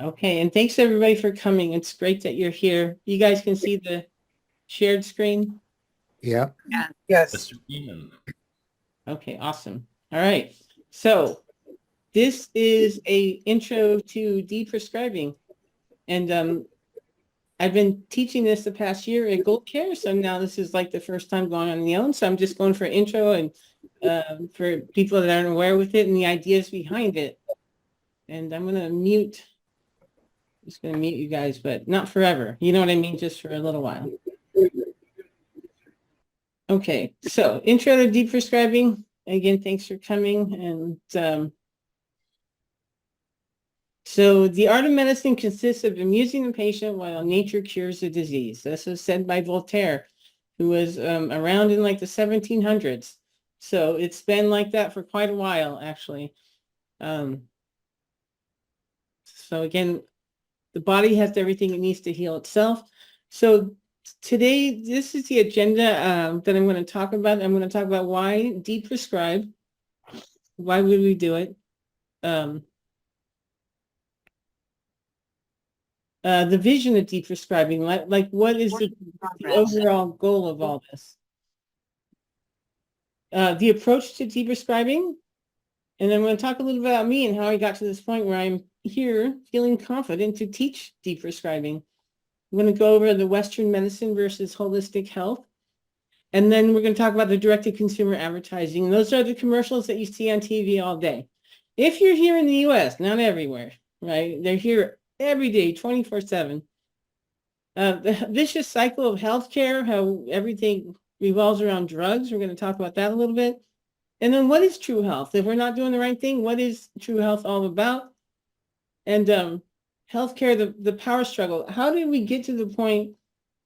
Okay, and thanks everybody for coming. It's great that you're here. You guys can see the shared screen? Yeah. Yes. Okay, awesome. All right. So this is a intro to deprescribing. And I've been teaching this the past year at Gold Care. So now this is like the first time going on the own. So I'm just going for intro and for people that aren't aware with it and the ideas behind it. And I'm going to mute. Just going to mute you guys, but not forever. You know what I mean? Just for a little while. Okay, so intro to deprescribing. Again, thanks for coming. And so the art of medicine consists of amusing the patient while nature cures the disease. This was said by Voltaire, who was around in like the 1700s. So it's been like that for quite a while, actually. So again, the body has everything it needs to heal itself. So today, this is the agenda that I'm going to talk about. I'm going to talk about why deprescribe. Why would we do it? The vision of deprescribing, like what is the overall goal of all this? The approach to deprescribing, and then I'm going to talk a little bit about me and how I got to this point where I'm here feeling confident to teach deprescribing. I'm going to go over the Western medicine versus holistic health. And then we're going to talk about the direct-to-consumer advertising. And those are the commercials that you see on TV all day. If you're here in the U.S., not everywhere, right? They're here every day, 24/7. The vicious cycle of healthcare, how everything revolves around drugs. We're going to talk about that a little bit. And then what is true health? If we're not doing the right thing, what is true health all about? And healthcare, the power struggle. How did we get to the point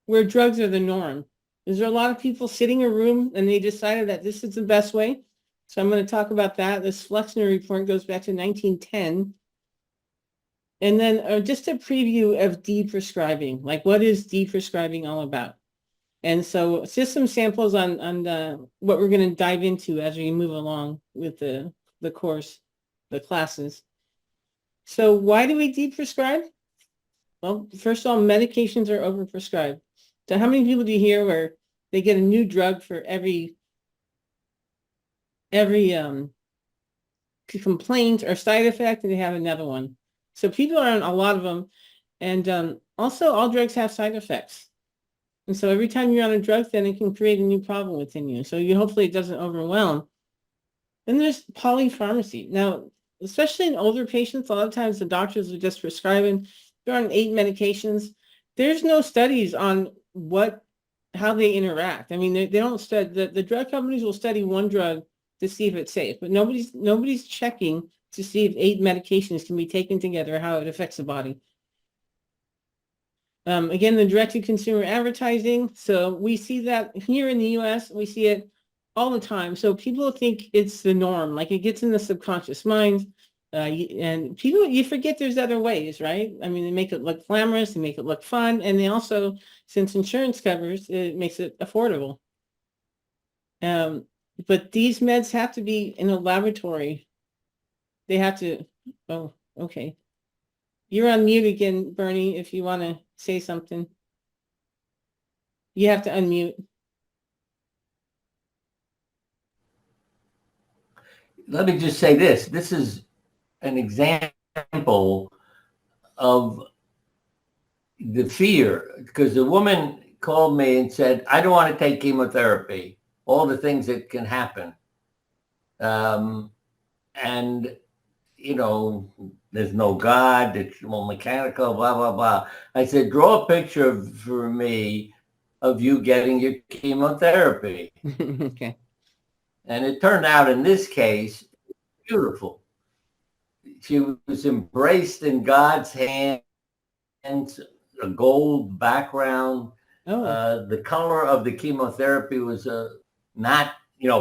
where drugs are the norm? Is there a lot of people sitting in a room and they decided that this is the best way? So I'm going to talk about that. This Flexner report goes back to 1910. And then just a preview of deprescribing, like what is deprescribing all about? And so it's just some samples on what we're going to dive into as we move along with the course, the classes. So why do we deprescribe? Well, first of all, medications are overprescribed. So how many people do you hear where they get a new drug for every complaint or side effect, and they have another one? So people are on a lot of them. And also all drugs have side effects. And so every time you're on a drug, then it can create a new problem within you. So hopefully it doesn't overwhelm. Then there's polypharmacy. Now, especially in older patients, a lot of times the doctors are just prescribing, they're on 8 medications. There's no studies on how they interact. I mean, they don't study, the drug companies will study one drug to see if it's safe, but nobody's checking to see if 8 medications can be taken together, how it affects the body. Again, the direct-to-consumer advertising. So we see that here in the U.S., we see it all the time. So people think it's the norm, like it gets in the subconscious mind. And people, you forget there's other ways, right? I mean, they make it look glamorous, they make it look fun, and they also, since insurance covers, it makes it affordable. But these meds have to be in a laboratory. They have to, oh, okay. You're on mute again, Bernie, if you want to say something. You have to unmute. Let me just say this. This is an example of the fear, because the woman called me and said, I don't want to take chemotherapy, all the things that can happen. And, you know, there's no God, it's all mechanical, blah, blah, blah. I said, draw a picture for me of you getting your chemotherapy. Okay. And it turned out in this case, beautiful. She was embraced in God's hands, a gold background. Oh. The color of the chemotherapy was not,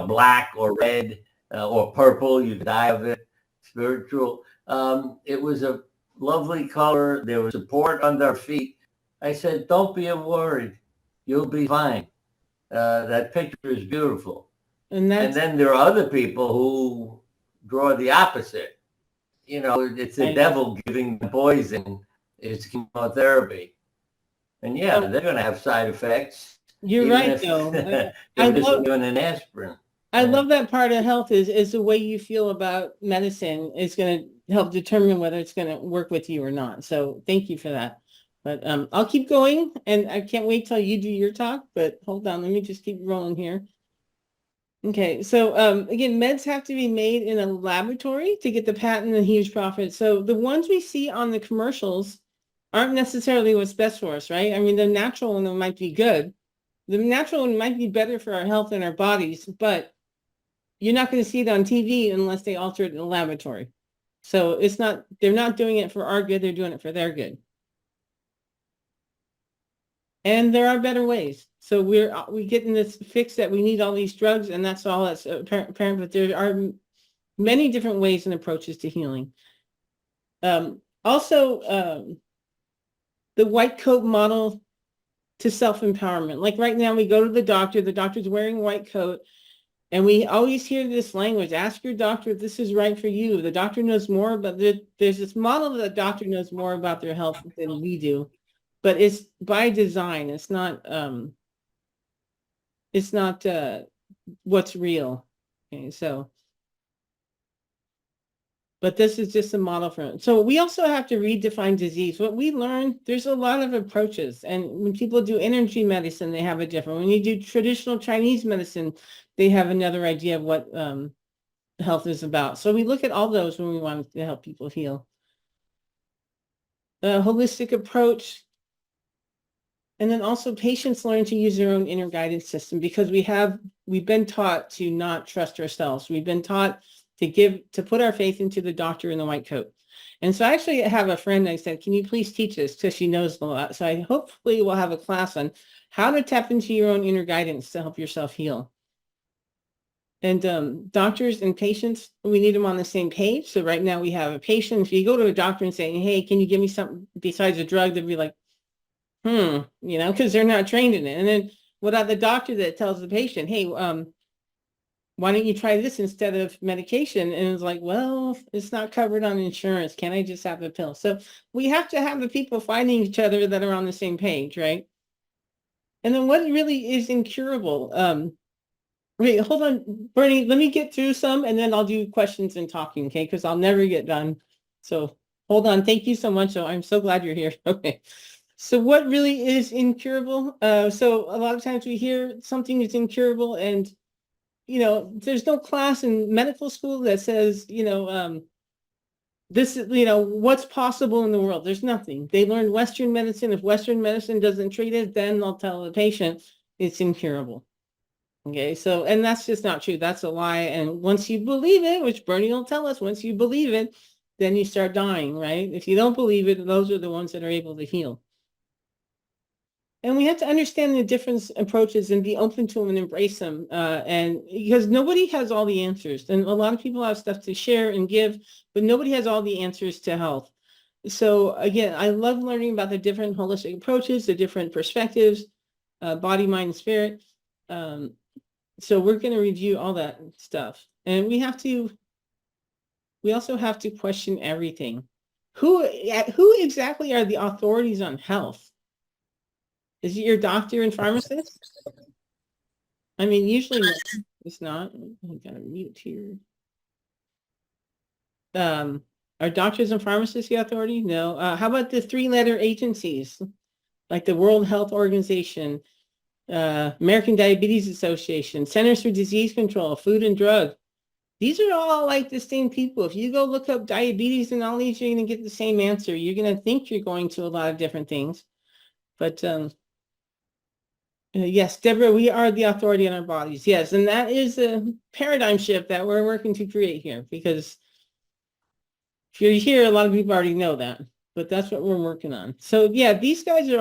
black or red or purple. You die of it. Spiritual. It was a lovely color. There was support under her feet. I said, don't be worried. You'll be fine. That picture is beautiful. And then there are other people who draw the opposite. It's the devil giving the poison It's chemotherapy. And yeah, they're going to have side effects. You're even right, if though. they I were just love given an aspirin. I love that part of health is the way you feel about medicine is going to help determine whether it's going to work with you or not. So thank you for that. But I'll keep going, and I can't wait till you do your talk. But hold on, let me just keep rolling here. Okay, so again, meds have to be made in a laboratory to get the patent and huge profit. So the ones we see on the commercials aren't necessarily what's best for us, right? I mean, the natural one might be good. The natural one might be better for our health and our bodies, but you're not going to see it on TV unless they alter it in the laboratory. So it's not, they're not doing it for our good, they're doing it for their good. And there are better ways. So we get in this fix that we need all these drugs, and that's all that's apparent, but there are many different ways and approaches to healing. Also, the white coat model to self-empowerment. Like right now, we go to the doctor's wearing a white coat, and we always hear this language, ask your doctor if this is right for you. The doctor knows more, but there's this model that the doctor knows more about their health than we do. But it's by design. It's not what's real. Okay, so, but this is just a model for it. So we also have to redefine disease. What we learned, there's a lot of approaches. And when people do energy medicine, they have a different. When you do traditional Chinese medicine, they have another idea of what health is about. So we look at all those when we want to help people heal. A holistic approach. And then also patients learn to use their own inner guidance system, because we've been taught to not trust ourselves. We've been taught to put our faith into the doctor in the white coat. And so I actually have a friend, I said, can you please teach us? Because she knows a lot. So I hopefully will have a class on how to tap into your own inner guidance to help yourself heal. And doctors and patients, we need them on the same page. So right now we have a patient. If you go to a doctor and say, hey, can you give me something besides a drug? They'd be like, because they're not trained in it. And then without the doctor that tells the patient, hey, why don't you try this instead of medication? And it's like, well, it's not covered on insurance. Can I just have a pill? So we have to have the people finding each other that are on the same page, right? And then what really is incurable? Wait, hold on, Bernie, let me get through some and then I'll do questions and talking, okay? Because I'll never get done. So hold on. Thank you so much. So I'm so glad you're here. Okay. So what really is incurable? So a lot of times we hear something is incurable, and, there's no class in medical school that says, this is, what's possible in the world. There's nothing. They learned Western medicine. If Western medicine doesn't treat it, then they'll tell the patient it's incurable. Okay, so, and that's just not true. That's a lie. And once you believe it, which Bernie will tell us, once you believe it, then you start dying, right? If you don't believe it, those are the ones that are able to heal. And we have to understand the different approaches and be open to them and embrace them. And because nobody has all the answers, and a lot of people have stuff to share and give, but nobody has all the answers to health. So again, I love learning about the different holistic approaches, the different perspectives, body, mind, and spirit. So we're going to review all that stuff. And we also have to question everything. Who exactly are the authorities on health? Is it your doctor and pharmacist? I mean, usually it's not. I gotta mute here. Are doctors and pharmacists the authority? No. How about the 3-letter agencies, like the World Health Organization, American Diabetes Association, Centers for Disease Control, Food and Drug? These are all like the same people. If you go look up diabetes and all these, you're going to get the same answer. You're going to think you're going to a lot of different things. But yes, Deborah, we are the authority in our bodies. Yes, and that is a paradigm shift that we're working to create here, because if you're here, a lot of people already know that, but that's what we're working on. So yeah, these guys they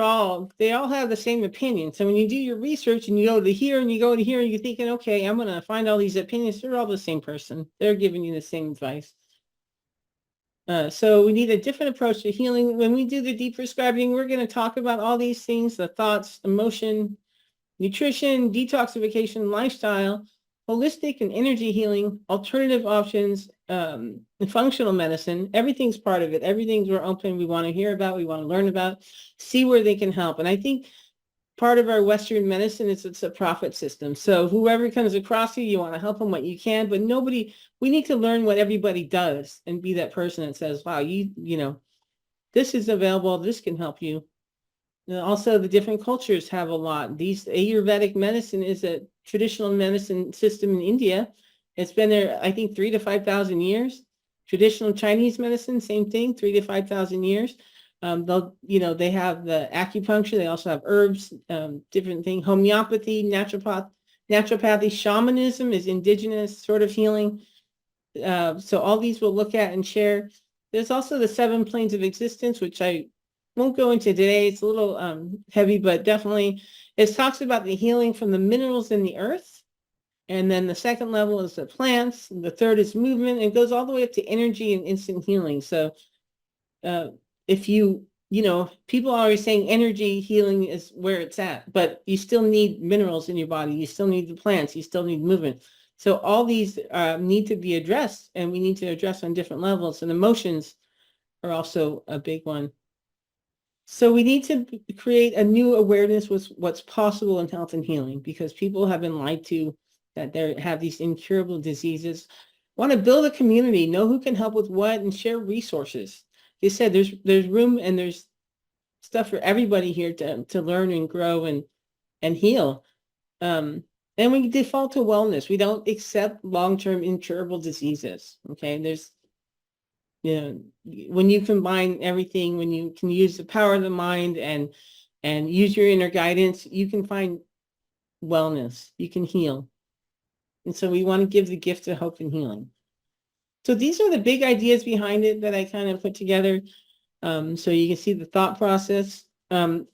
all have the same opinion. So when you do your research and you go to here and you go to here and you're thinking, okay, I'm going to find all these opinions, they're all the same person. They're giving you the same advice. So we need a different approach to healing. When we do the deprescribing, we're going to talk about all these things, the thoughts, emotion, nutrition, detoxification, lifestyle, holistic and energy healing, alternative options, and functional medicine. Everything's part of it. Everything's we're open. We want to hear about, we want to learn about, see where they can help. And I think part of our Western medicine is it's a profit system. So whoever comes across you, you want to help them what you can, but we need to learn what everybody does and be that person that says, wow, this is available. This can help you. And also, the different cultures have a lot. These Ayurvedic medicine is a traditional medicine system in India. It's been there, I think, 3,000 to 5,000 years. Traditional Chinese medicine, same thing, 3,000 to 5,000 years. They have the acupuncture. They also have herbs, different things. Homeopathy, naturopathy, shamanism is indigenous sort of healing. So all these we'll look at and share. There's also the 7 planes of existence, which I won't go into today. It's a little heavy, but definitely it talks about the healing from the minerals in the earth. And then the second level is the plants. And the third is movement. And it goes all the way up to energy and instant healing. So if people are always saying energy healing is where it's at, but you still need minerals in your body. You still need the plants. You still need movement. So all these need to be addressed, and we need to address on different levels. And emotions are also a big one. So we need to create a new awareness with what's possible in health and healing, because people have been lied to that they have these incurable diseases. Want to build a community, know who can help with what, and share resources. They said there's room and there's stuff for everybody here to learn and grow and heal. And we default to wellness. We don't accept long-term incurable diseases. Okay, when you combine everything, when you can use the power of the mind and use your inner guidance, you can find wellness. You can heal. And so we want to give the gift of hope and healing. So these are the big ideas behind it that I kind of put together. So you can see the thought process.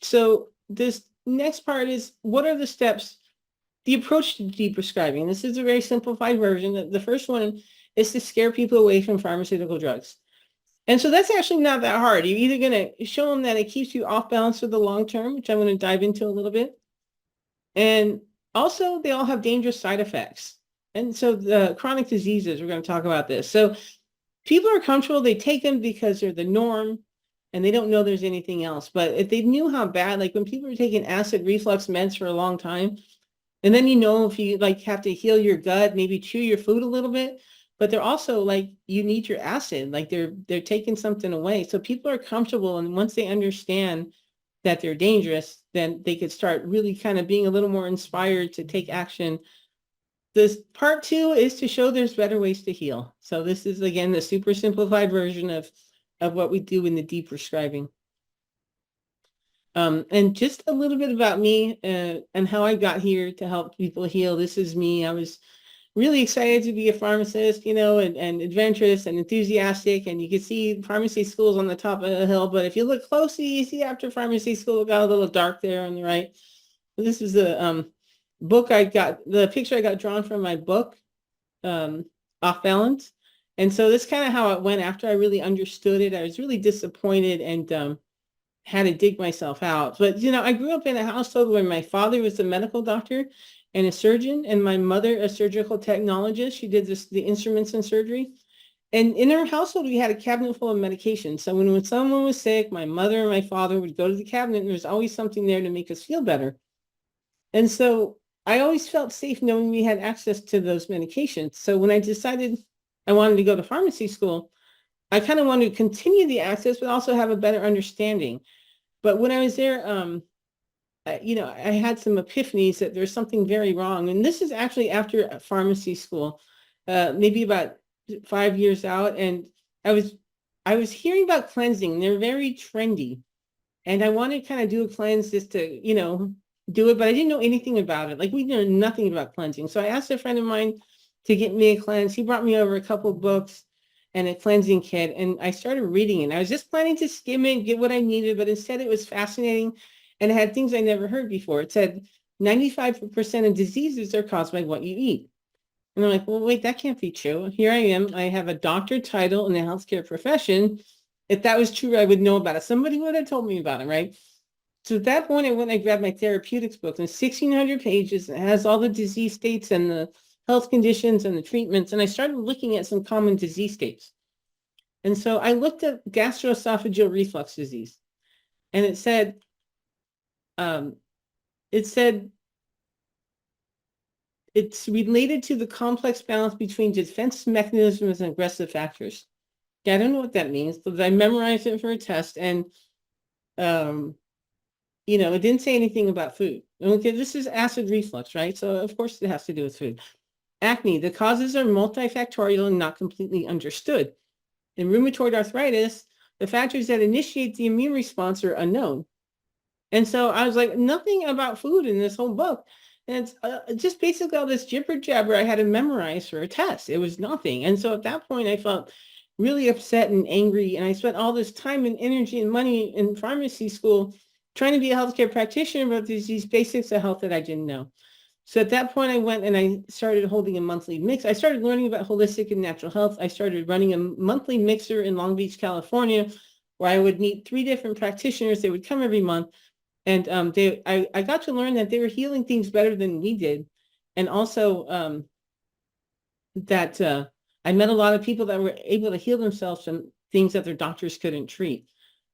So this next part is, what are the steps, the approach to deprescribing? This is a very simplified version. The first one is to scare people away from pharmaceutical drugs. And so that's actually not that hard. You're either going to show them that it keeps you off balance for the long term, which I'm going to dive into a little bit. And also, they all have dangerous side effects. And so the chronic diseases, we're going to talk about this. So people are comfortable. They take them because they're the norm and they don't know there's anything else. But if they knew how bad, like when people are taking acid reflux meds for a long time, and then if you have to heal your gut, maybe chew your food a little bit, but they're also you need your acid, they're taking something away. So people are comfortable, and once they understand that they're dangerous, then they could start really kind of being a little more inspired to take action. This part 2 is to show there's better ways to heal. So this is, again, the super simplified version of what we do in the deprescribing. And just a little bit about me and how I got here to help people heal. This is me. I was really excited to be a pharmacist, and adventurous and enthusiastic. And you can see pharmacy school's on the top of the hill. But if you look closely, you see after pharmacy school, it got a little dark there on the right. This is the picture I got drawn from my book, Off Balance. And so that's kind of how it went after I really understood it. I was really disappointed and had to dig myself out. But, I grew up in a household where my father was a medical doctor and a surgeon, and my mother a surgical technologist. She did the instruments and surgery. And in our household, we had a cabinet full of medication. So when someone was sick, my mother and my father would go to the cabinet, and there's always something there to make us feel better. And so I always felt safe knowing we had access to those medications. So when I decided I wanted to go to pharmacy school, I kind of wanted to continue the access, but also have a better understanding. But when I was there, I had some epiphanies that there's something very wrong. And this is actually after pharmacy school, maybe about 5 years out. And I was hearing about cleansing. They're very trendy. And I wanted to kind of do a cleanse just to, do it, but I didn't know anything about it. We knew nothing about cleansing. So I asked a friend of mine to get me a cleanse. He brought me over a couple of books and a cleansing kit, and I started reading it. I was just planning to skim it, get what I needed, but instead it was fascinating, and it had things I never heard before. It said 95% of diseases are caused by what you eat. And I'm like, well, wait, that can't be true. Here I am. I have a doctor title in the healthcare profession. If that was true, I would know about it. Somebody would have told me about it, right? So at that point, I went and I grabbed my therapeutics book, and it's 1,600 pages. It has all the disease states and the health conditions and the treatments. And I started looking at some common disease states. And so I looked at gastroesophageal reflux disease, and it said it's related to the complex balance between defense mechanisms and aggressive factors. Yeah, I don't know what that means, but I memorized it for a test, and it didn't say anything about food. Okay, this is acid reflux, right? So of course it has to do with food. Acne, the causes are multifactorial and not completely understood. In rheumatoid arthritis, the factors that initiate the immune response are unknown. And so I was like, nothing about food in this whole book. And it's just basically all this jibber jabber I had to memorize for a test. It was nothing. And so at that point, I felt really upset and angry. And I spent all this time and energy and money in pharmacy school trying to be a healthcare practitioner, but there's these basics of health that I didn't know. So at that point, I went and I started holding a monthly mix. I started learning about holistic and natural health. I started running a monthly mixer in Long Beach, California, where I would meet 3 different practitioners. They would come every month. And I got to learn that they were healing things better than we did. And also that I met a lot of people that were able to heal themselves from things that their doctors couldn't treat.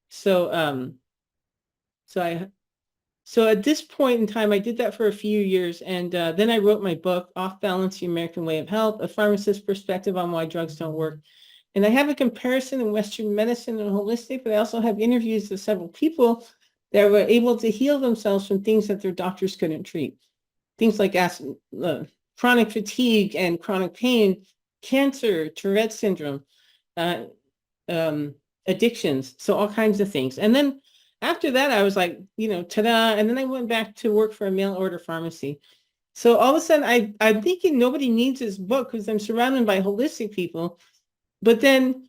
So at this point in time, I did that for a few years. And then I wrote my book, Off Balance, The American Way of Health, a pharmacist's perspective on why drugs don't work. And I have a comparison in Western medicine and holistic, but I also have interviews with several people that were able to heal themselves from things that their doctors couldn't treat. Things like chronic fatigue and chronic pain, cancer, Tourette syndrome, addictions, so all kinds of things. And then after that, I was like, ta-da. And then I went back to work for a mail order pharmacy. So all of a sudden, I'm thinking nobody needs this book because I'm surrounded by holistic people. But then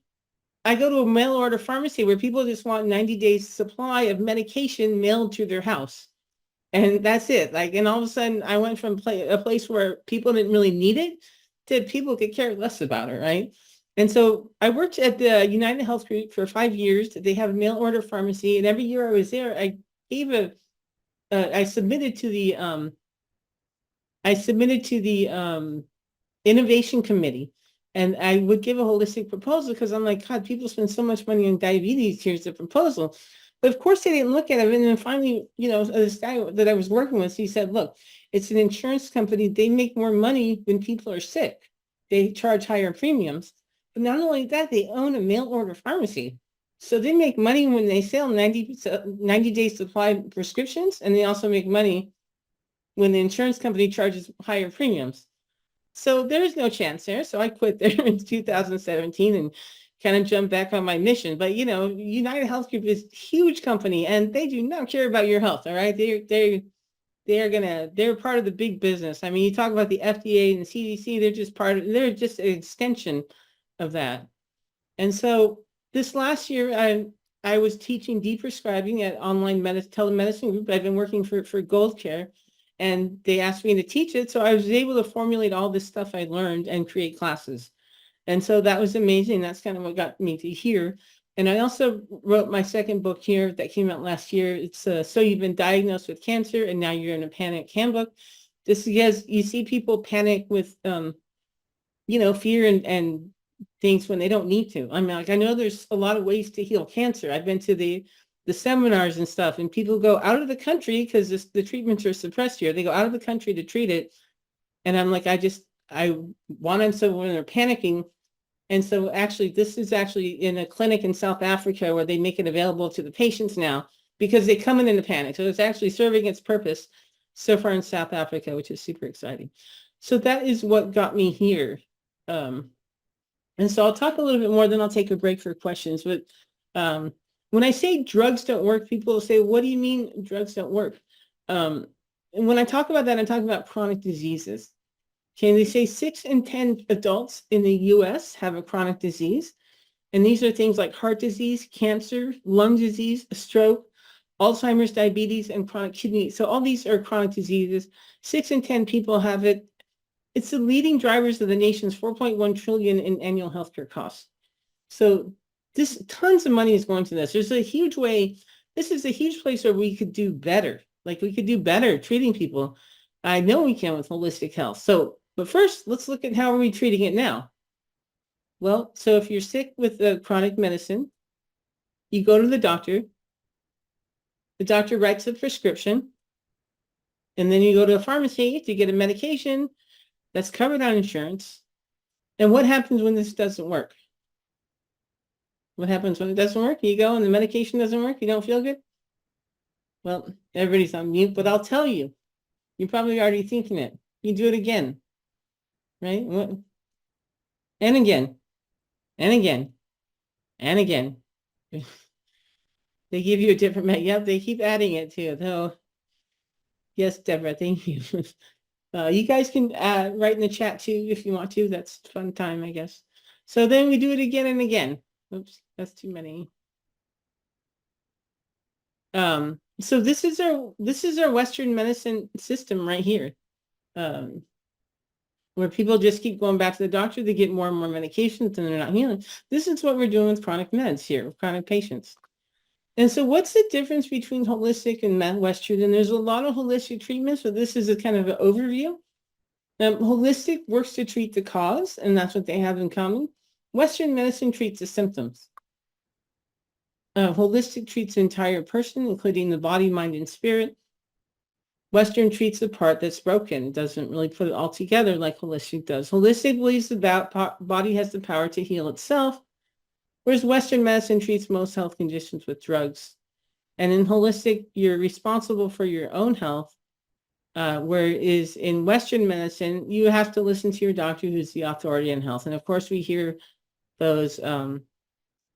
I go to a mail order pharmacy where people just want 90 days supply of medication mailed to their house. And that's it. And all of a sudden I went from a place where people didn't really need it to people could care less about it, right? And so I worked at the United Health Group for 5 years. They have a mail order pharmacy. And every year I was there, I submitted to the innovation committee. And I would give a holistic proposal because I'm like, God, people spend so much money on diabetes. Here's the proposal. But of course, they didn't look at it. And then finally, this guy that I was working with, he said, look, it's an insurance company. They make more money when people are sick. They charge higher premiums. But not only that, they own a mail order pharmacy. So they make money when they sell 90 days supply prescriptions. And they also make money when the insurance company charges higher premiums. So there's no chance there. So I quit there in 2017 and kind of jumped back on my mission. But, United Health Group is a huge company and they do not care about your health. All right. They're part of the big business. I mean, you talk about the FDA and the CDC, they're just an extension of that. And so this last year, I was teaching Deprescribing at online telemedicine group. I've been working for Gold Care. And they asked me to teach it. So I was able to formulate all this stuff I learned and create classes. And so that was amazing. That's kind of what got me to here. And I also wrote my second book here that came out last year. It's So You've Been Diagnosed with Cancer and Now You're in a Panic Handbook. This is, you see people panic with, fear and things when they don't need to. I mean, I know there's a lot of ways to heal cancer. I've been to the seminars and stuff, and people go out of the country because the treatments are suppressed here. They go out of the country to treat it. And I'm like, I want them so when they're panicking. And so actually, this is actually in a clinic in South Africa where they make it available to the patients now because they come in a panic. So it's actually serving its purpose so far in South Africa, which is super exciting. So that is what got me here. And so I'll talk a little bit more, then I'll take a break for questions. But when I say drugs don't work, people say, what do you mean drugs don't work? And when I talk about that, I'm talking about chronic diseases. Okay, they say 6 in 10 adults in the US have a chronic disease. And these are things like heart disease, cancer, lung disease, stroke, Alzheimer's, diabetes, and chronic kidney. So all these are chronic diseases. 6 in 10 people have it. It's the leading drivers of the nation's $4.1 trillion in annual healthcare costs. So tons of money is going to this. There's a huge way. This is a huge place where we could do better. Like we could do better treating people. I know we can with holistic health. So But first, let's look at how are we treating it now. Well, so if you're sick with a chronic medicine, you go to the doctor writes a prescription, and then you go to a pharmacy to get a medication that's covered on insurance. And what happens when this doesn't work? What happens when it doesn't work? You go and the medication doesn't work, you don't feel good? Well, everybody's on mute, but I'll tell you, you're probably already thinking it. You do it again, right? And again, and again, and again. They give you a different, yep, they keep adding it to it. Oh, yes, Deborah, thank you. You guys can write in the chat too if you want to. That's fun time, I guess. So then we do it again and again. Oops, that's too many. So this is our Western medicine system right here, where people just keep going back to the doctor. They get more and more medications and they're not healing. This is what we're doing with chronic meds here, with chronic patients. And so what's the difference between holistic and Western? And there's a lot of holistic treatments, but this is a kind of an overview. Holistic works to treat the cause, and that's what they have in common. Western medicine treats the symptoms. Holistic treats the entire person, including the body, mind, and spirit. Western treats the part that's broken. It doesn't really put it all together like holistic does. Holistic believes the body has the power to heal itself, whereas Western medicine treats most health conditions with drugs. And in holistic, you're responsible for your own health, whereas in Western medicine, you have to listen to your doctor who's the authority in health. And of course, we hear those,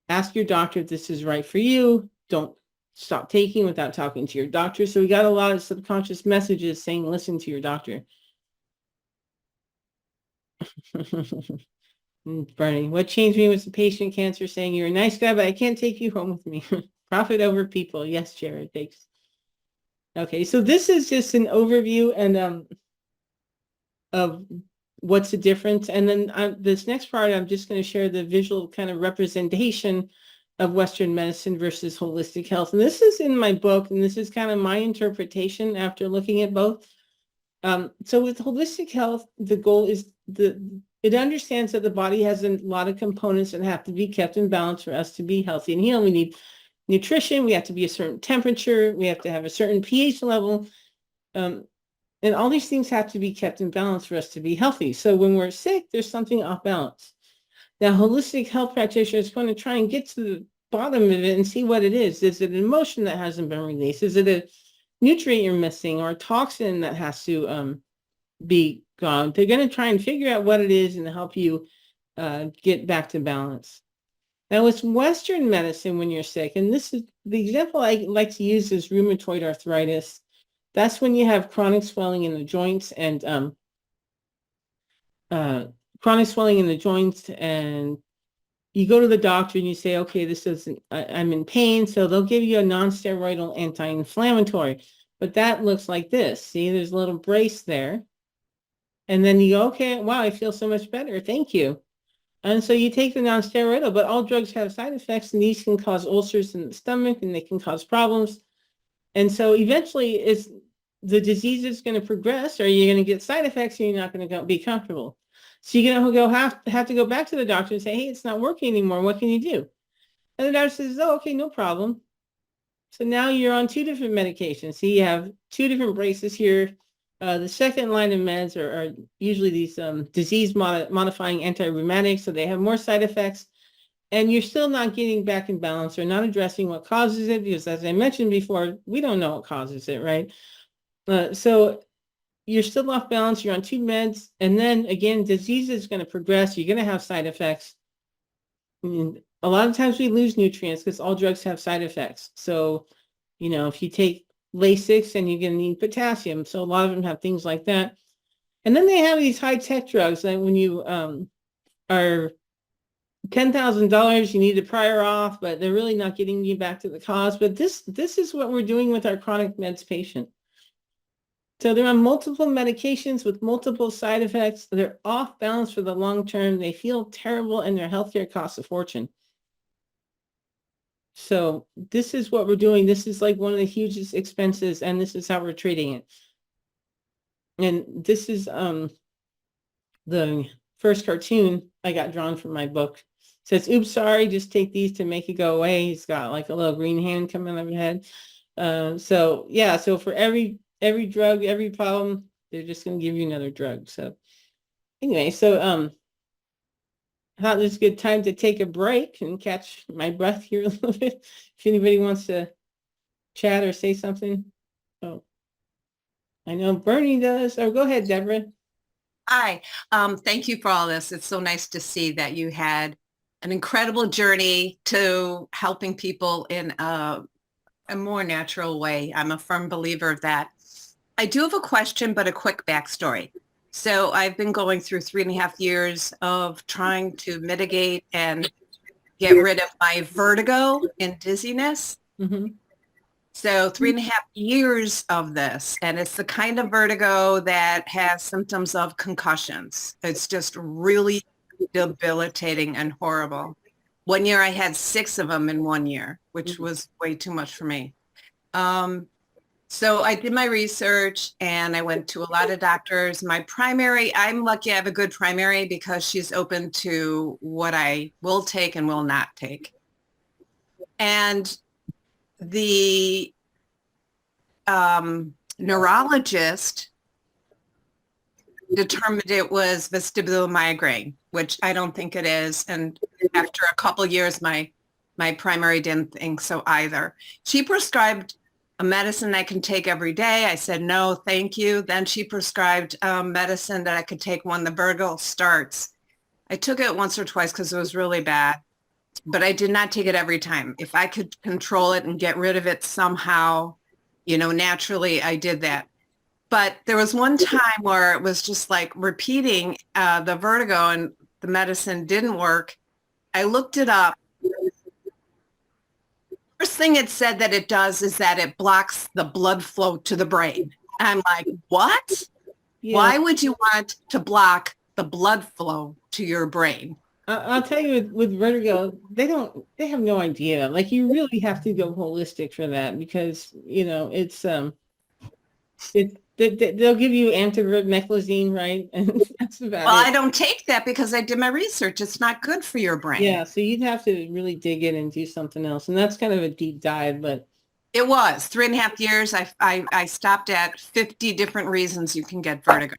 ask your doctor if this is right for you. Don't stop taking without talking to your doctor. So we got a lot of subconscious messages saying, listen to your doctor. Bernie, what changed me was the patient cancer saying, you're a nice guy, but I can't take you home with me. Profit over people. Yes, Jared, thanks. Okay, so this is just an overview and of what's the difference. And then this next part, I'm just going to share the visual kind of representation of Western medicine versus holistic health. And this is in my book, and this is kind of my interpretation after looking at both. So with holistic health, the goal is it understands that the body has a lot of components that have to be kept in balance for us to be healthy and healed. We need nutrition, we have to be a certain temperature, we have to have a certain pH level, and all these things have to be kept in balance for us to be healthy. So when we're sick, there's something off balance. Now, holistic health practitioner is going to try and get to the bottom of it and see what it is. Is it an emotion that hasn't been released? Is it a nutrient you're missing or a toxin that has to be gone? They're going to try and figure out what it is and help you get back to balance. Now, with Western medicine, when you're sick, and this is the example I like to use is rheumatoid arthritis. That's when you have chronic swelling in the joints and and you go to the doctor and you say, okay, this isn't, I'm in pain. So they'll give you a non-steroidal anti-inflammatory, but that looks like this. See, there's a little brace there. And then you go, okay, wow, I feel so much better. Thank you. And so you take the non-steroidal, but all drugs have side effects, and these can cause ulcers in the stomach, and they can cause problems. And so eventually, the disease is going to progress, or you're going to get side effects, and you're not going to be comfortable. So you're going to have to go back to the doctor and say, hey, it's not working anymore. What can you do? And the doctor says, oh, okay, no problem. So now you're on 2 different medications. So you have 2 different braces here. The second line of meds are usually these disease-modifying anti-rheumatics, so they have more side effects, and you're still not getting back in balance or not addressing what causes it, because as I mentioned before, we don't know what causes it, right? So you're still off balance, you're on 2 meds, and then again, disease is going to progress, you're going to have side effects. And a lot of times we lose nutrients because all drugs have side effects. So, if you take Lasix and you're going to need potassium. So a lot of them have things like that. And then they have these high-tech drugs that when you are $10,000, you need a prior auth, but they're really not getting you back to the cause. But this is what we're doing with our chronic meds patient. So they're on multiple medications with multiple side effects. They're off balance for the long term. They feel terrible, and their healthcare costs a fortune. So this is what we're doing. This is like one of the hugest expenses, and this is how we're treating it. And this is the first cartoon I got drawn from my book. It says, "Oops, sorry, just take these to make it go away." He's got like a little green hand coming out of his head. So yeah, so for every drug, every problem, they're just going to give you another drug. So anyway, so I thought this is a good time to take a break and catch my breath here a little bit. If anybody wants to chat or say something. Oh, I know Bernie does. Oh, go ahead, Deborah. Hi, thank you for all this. It's so nice to see that you had an incredible journey to helping people in a more natural way. I'm a firm believer of that. I do have a question, but a quick backstory. So I've been going through 3.5 years of trying to mitigate and get rid of my vertigo and dizziness. Mm-hmm. So 3.5 years of this, and it's the kind of vertigo that has symptoms of concussions. It's just really debilitating and horrible. One year I had 6 of them in 1 year, which was way too much for me. So I did my research and I went to a lot of doctors. My primary, I'm lucky I have a good primary because she's open to what I will take and will not take. And the neurologist determined it was vestibular migraine, which I don't think it is. And after a couple of years, my primary didn't think so either. She prescribed a medicine I can take every day. I said, no, thank you. Then she prescribed medicine that I could take when the vertigo starts. I took it once or twice because it was really bad, but I did not take it every time. If I could control it and get rid of it somehow, naturally, I did that. But there was one time where it was just like repeating the vertigo and the medicine didn't work. I looked it up. First thing it said that it does is that it blocks the blood flow to the brain. I'm like, what? Yeah. Why would you want to block the blood flow to your brain? I'll tell you with vertigo, they have no idea. Like you really have to go holistic for that because, they'll give you antimethlazine, right? And that's about Well, it. I don't take that because I did my research. It's not good for your brain. Yeah, so you'd have to really dig in and do something else. And that's kind of a deep dive, but it was 3.5 years. I stopped at 50 different reasons you can get vertigo.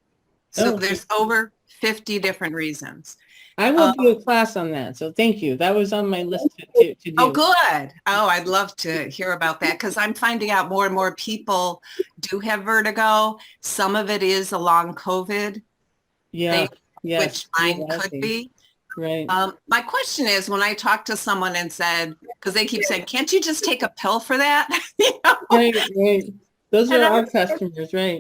So there's over 50 different reasons. I will do a class on that. So thank you. That was on my list to do. Oh, good. Oh, I'd love to hear about that because I'm finding out more and more people do have vertigo. Some of it is along COVID. Yeah. Which mine could be. Right. My question is when I talk to someone and said, because they keep saying, can't you just take a pill for that? Right. Those are our customers, right?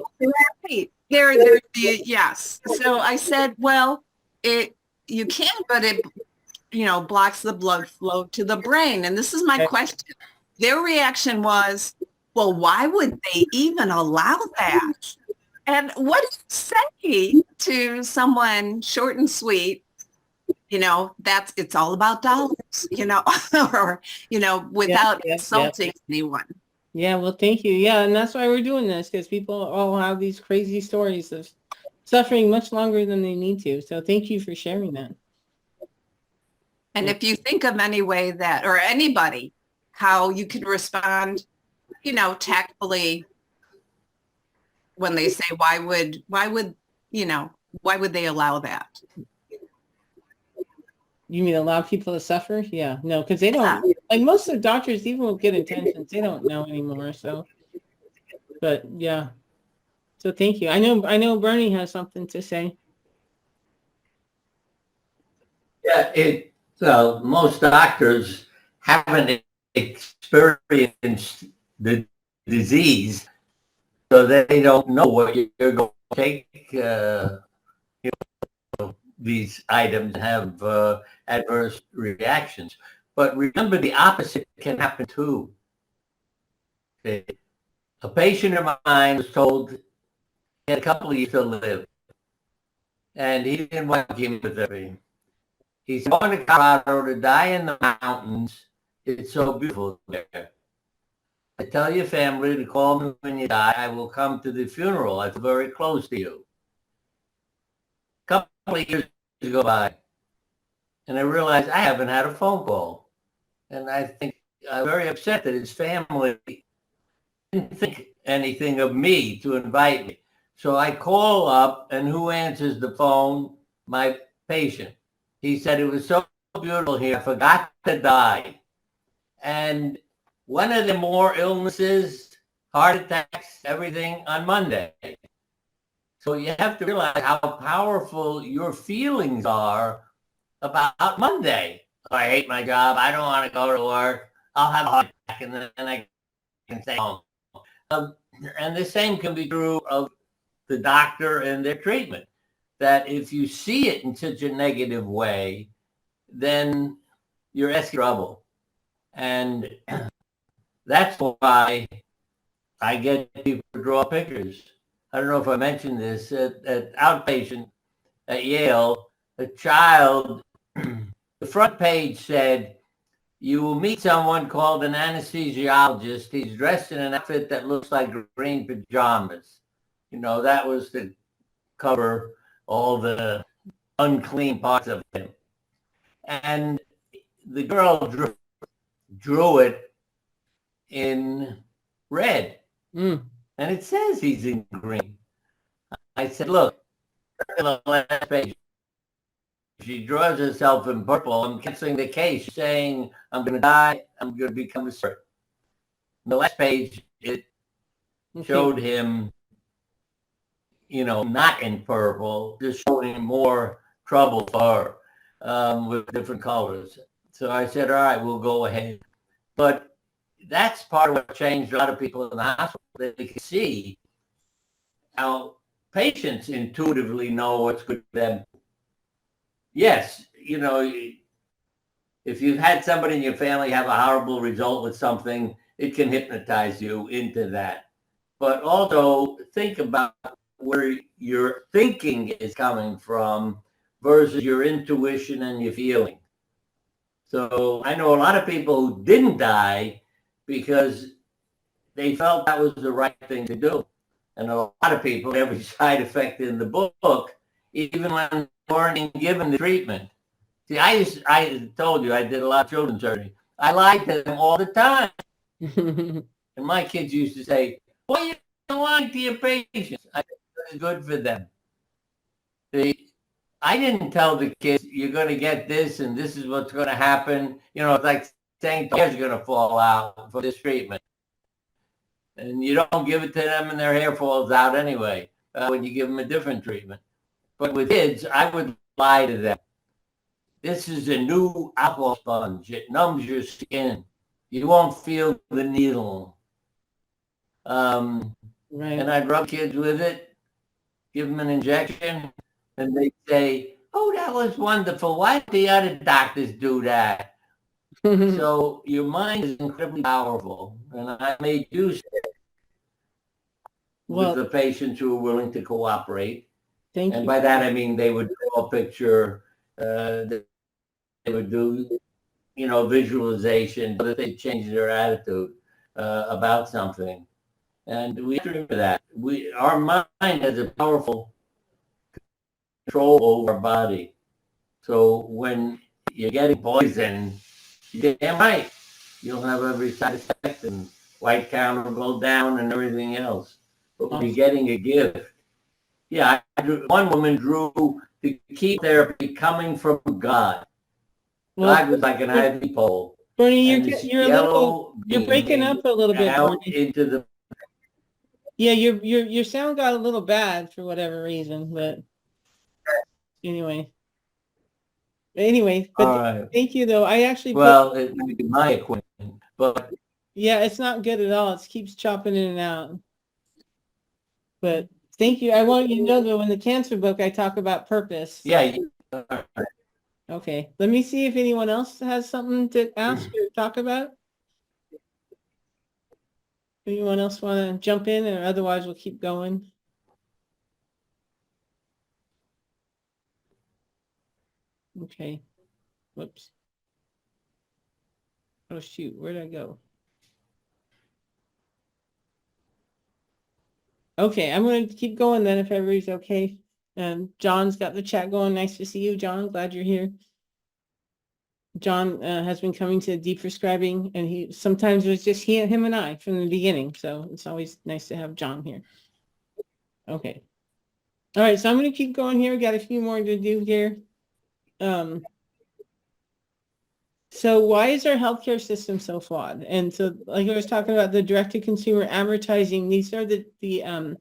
Right. Yes. So I said, well, you can, but it, blocks the blood flow to the brain. And this is my question. Their reaction was, well, why would they even allow that? And what do you say to someone short and sweet, it's all about dollars, or, without insulting anyone. Yeah, well, thank you. Yeah, and that's why we're doing this, because people all have these crazy stories of suffering much longer than they need to. So thank you for sharing that. And if you think of any way that, or anybody, how you can respond, tactfully when they say, why would they allow that? You mean allow people to suffer? Yeah, no, because they don't, like most of the doctors, even with good intentions, they don't know anymore. So, but yeah. So thank you. I know Bernie has something to say. Yeah, most doctors haven't experienced the disease, so they don't know what you're going to take. These items have adverse reactions. But remember, the opposite can happen too. Okay. A patient of mine was told he had a couple of years to live, and he didn't want chemotherapy. He's going to Colorado to die in the mountains. It's so beautiful there. I tell your family to call me when you die. I will come to the funeral. I feel very close to you. A couple couple of years go by, and I realized I haven't had a phone call. And I think I'm very upset that his family didn't think anything of me to invite me. So I call up, and who answers the phone? My patient. He said, it was so beautiful here, I forgot to die. And one of the more illnesses, heart attacks, everything on Monday. So you have to realize how powerful your feelings are about Monday. I hate my job. I don't want to go to work. I'll have a heart attack, and then I can stay home. And the same can be true of the doctor and their treatment, that if you see it in such a negative way, then you're asking trouble. And that's why I get people to draw pictures. I don't know if I mentioned this, at outpatient at Yale, a child, the front page said, you will meet someone called an anesthesiologist. He's dressed in an outfit that looks like green pajamas. You know, that was to cover all the unclean parts of him. And the girl drew it in red. And it says he's in green. I said, look, the last page, she draws herself in purple. I'm canceling the case. She's saying, I'm going to die. I'm going to become a surgeon. The last page, it showed him, you know, not in purple, just showing more trouble for her with different colors. So I said, all right, we'll go ahead. But that's part of what changed a lot of people in the hospital. They can see how patients intuitively know what's good for them. Yes, you know, if you've had somebody in your family have a horrible result with something, it can hypnotize you into that. But also think about where your thinking is coming from versus your intuition and your feeling. So I know a lot of people who didn't die because they felt that was the right thing to do. And a lot of people, every side effect in the book, even when they weren't given the treatment. See, I told you I did a lot of children's surgery. I lied to them all the time. And my kids used to say, why you don't lie to your patients? I think it's good for them. I didn't tell the kids, you're going to get this and this is what's going to happen. You know, it's like saying hair's going to fall out for this treatment. And you don't give it to them and their hair falls out anyway when you give them a different treatment. But with kids, I would lie to them. This is a new alcohol sponge. It numbs your skin. You won't feel the needle. Right. And I'd rub kids with it, give them an injection, and they'd say, oh, that was wonderful. Why did the other doctors do that? So your mind is incredibly powerful. And I made use of it with the patients who were willing to cooperate. Thank you. By that, I mean they would draw a picture, they would do, you know, visualization, so that they change their attitude about something. And we have to remember that. Our mind has a powerful control over our body. So when you're getting poisoned, you're damn right. You'll have every side effect and white count will go down and everything else. But when you're getting a gift, yeah, one woman drew to keep therapy coming from God. God was like an IV pole. Bernie, you're breaking up a little bit. Into the yeah, your sound got a little bad for whatever reason, but anyway. But all right. Thank you though. I actually it would be my equipment, but yeah, it's not good at all. It keeps chopping in and out. But thank you. I want you to know that in the cancer book I talk about purpose. Yeah. Okay. Let me see if anyone else has something to ask or talk about. Anyone else want to jump in, or otherwise we'll keep going? Okay. Whoops. Oh shoot, where'd I go? Okay, I'm going to keep going then if everybody's okay. And John's got the chat going. Nice to see you, John. Glad you're here. John has been coming to Deprescribing, and he sometimes it was just him and I from the beginning. So it's always nice to have John here. Okay. All right, so I'm going to keep going here. We got a few more to do here. So why is our healthcare system so flawed? And so, like I was talking about, the direct-to-consumer advertising, these are the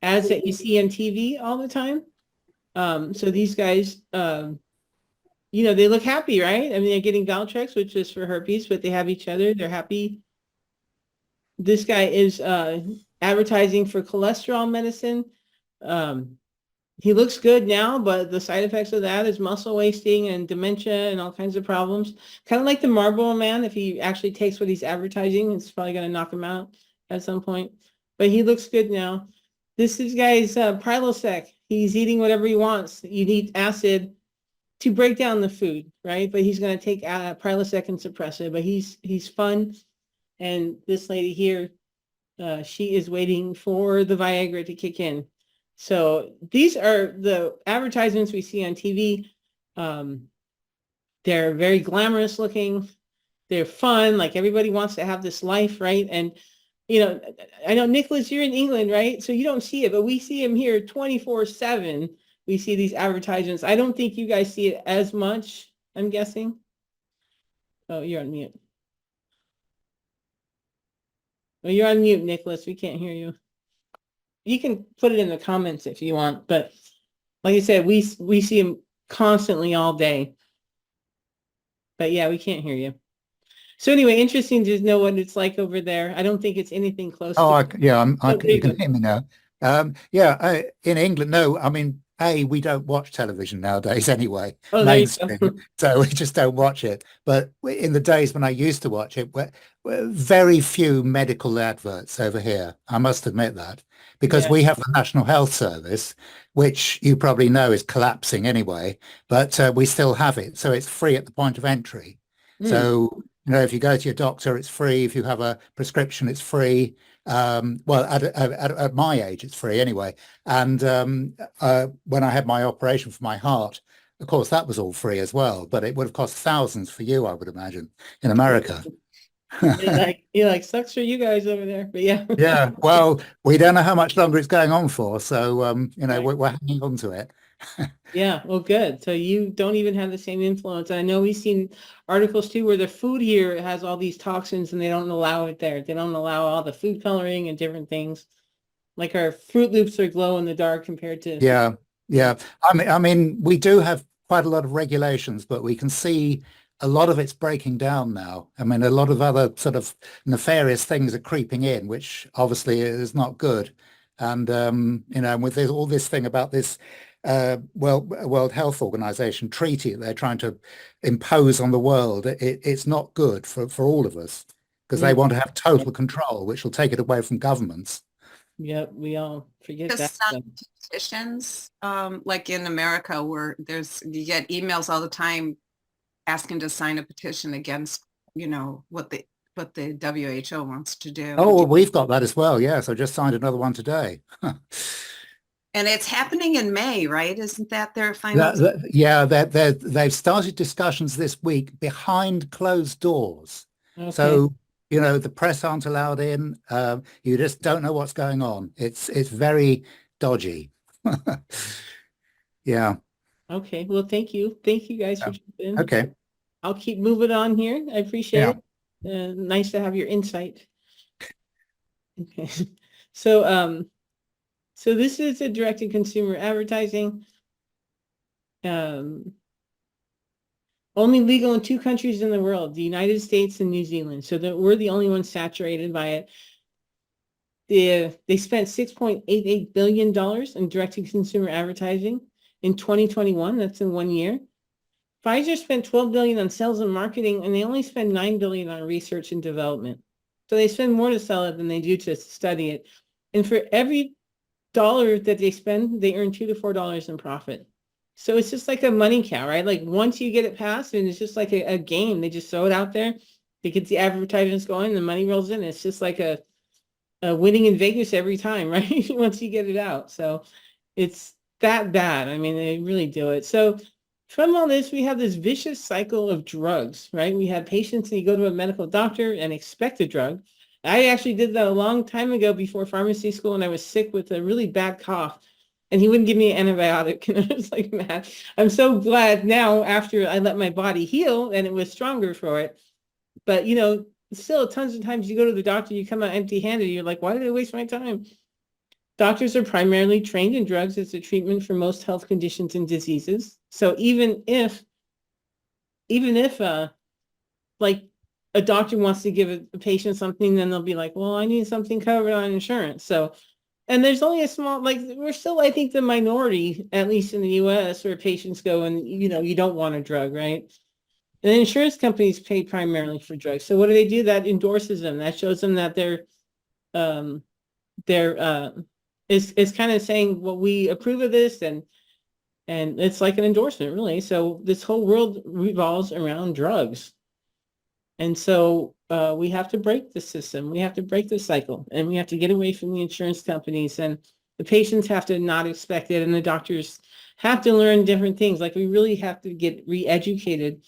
ads that you see on TV all the time. So these guys, you know, they look happy, right? I mean, they're getting Valtrex, which is for herpes, but they have each other. They're happy. This guy is advertising for cholesterol medicine. He looks good now, but the side effects of that is muscle wasting and dementia and all kinds of problems. Kind of like the Marlboro Man. If he actually takes what he's advertising, it's probably going to knock him out at some point. But he looks good now. This is guy's Prilosec. He's eating whatever he wants. You need acid to break down the food, right? But he's going to take Prilosec and suppress it. But he's fun. And this lady here, she is waiting for the Viagra to kick in. So these are the advertisements we see on TV. They're very glamorous looking. They're fun. Like everybody wants to have this life, right? And, you know, I know, Nicholas, you're in England, right? So you don't see it, but we see them here 24/7. We see these advertisements. I don't think you guys see it as much, I'm guessing. Oh, you're on mute. Oh, you're on mute, Nicholas. We can't hear you. You can put it in the comments if you want, but like I said, we see them constantly all day. But yeah, we can't hear you. So anyway, interesting to know what it's like over there. I don't think it's anything close to. You can hear me now. In England, no, I mean, we don't watch television nowadays anyway, mainstream, so we just don't watch it. But in the days when I used to watch it, were very few medical adverts over here. I must admit that, because we have the National Health Service, which you probably know is collapsing anyway, but we still have it. So it's free at the point of entry. So, you know, if you go to your doctor, it's free. If you have a prescription, it's free. Well, at my age, it's free anyway. And when I had my operation for my heart, of course, that was all free as well. But it would have cost thousands for you, I would imagine, in America. Like sucks for you guys over there, but yeah. Yeah, well, we don't know how much longer it's going on for, so you know, we're hanging on to it. Yeah, well, good. So you don't even have the same influence. I know we've seen articles too where the food here has all these toxins and they don't allow it there. They don't allow all the food coloring and different things. Like our Fruit Loops are glow in the dark compared to. Yeah. I mean, we do have quite a lot of regulations, but we can see a lot of it's breaking down now. I mean, a lot of other sort of nefarious things are creeping in, which obviously is not good. And you know, with all this thing about this World Health Organization treaty that they're trying to impose on the world, it's not good for all of us, because they want to have total control, which will take it away from governments. Yep, we all forget that. Some petitions, like in America, where you get emails all the time asking to sign a petition against, you know, what the WHO wants to do. Oh, well, we've got that as well. Yes, I just signed another one today. And it's happening in May, right? Isn't that their final? Yeah, they've started discussions this week behind closed doors. Okay. So, you know, the press aren't allowed in. You just don't know what's going on. It's very dodgy. Yeah. Okay. Well, thank you. Thank you guys for jumping in. Okay. I'll keep moving on here. I appreciate it. Nice to have your insight. Okay. So this is a direct-to-consumer advertising. Only legal in 2 countries in the world, the United States and New Zealand. So that we're the only ones saturated by it. They spent $6.88 billion in direct-to-consumer advertising in 2021. That's in 1 year. Pfizer spent $12 billion on sales and marketing, and they only spend $9 billion on research and development. So they spend more to sell it than they do to study it. And for every dollar that they spend, they earn $2 to $4 in profit. So it's just like a money cow, right? Like once you get it passed, and it's just like a game. They just throw it out there. They get the advertisements going, the money rolls in. It's just like a winning in Vegas every time, right? Once you get it out. So it's that bad. I mean, they really do it. So from all this, we have this vicious cycle of drugs, right? We have patients and you go to a medical doctor and expect a drug. I actually did that a long time ago before pharmacy school, and I was sick with a really bad cough, and he wouldn't give me an antibiotic. And I was like, man, I'm so glad now after I let my body heal and it was stronger for it. But, you know, still tons of times you go to the doctor, you come out empty-handed, you're like, why did I waste my time? Doctors are primarily trained in drugs as a treatment for most health conditions and diseases. So even if like a doctor wants to give a patient something, then they'll be like, well, I need something covered on insurance. So, and there's only a small, like, we're still, I think, the minority, at least in the US, where patients go and, you know, you don't want a drug, right? And insurance companies pay primarily for drugs. So what do? That endorses them. That shows them that is kind of saying, well, we approve of this, and it's like an endorsement, really. So this whole world revolves around drugs. And so we have to break the system. We have to break the cycle, and we have to get away from the insurance companies, and the patients have to not expect it, and the doctors have to learn different things. Like, we really have to get re-educated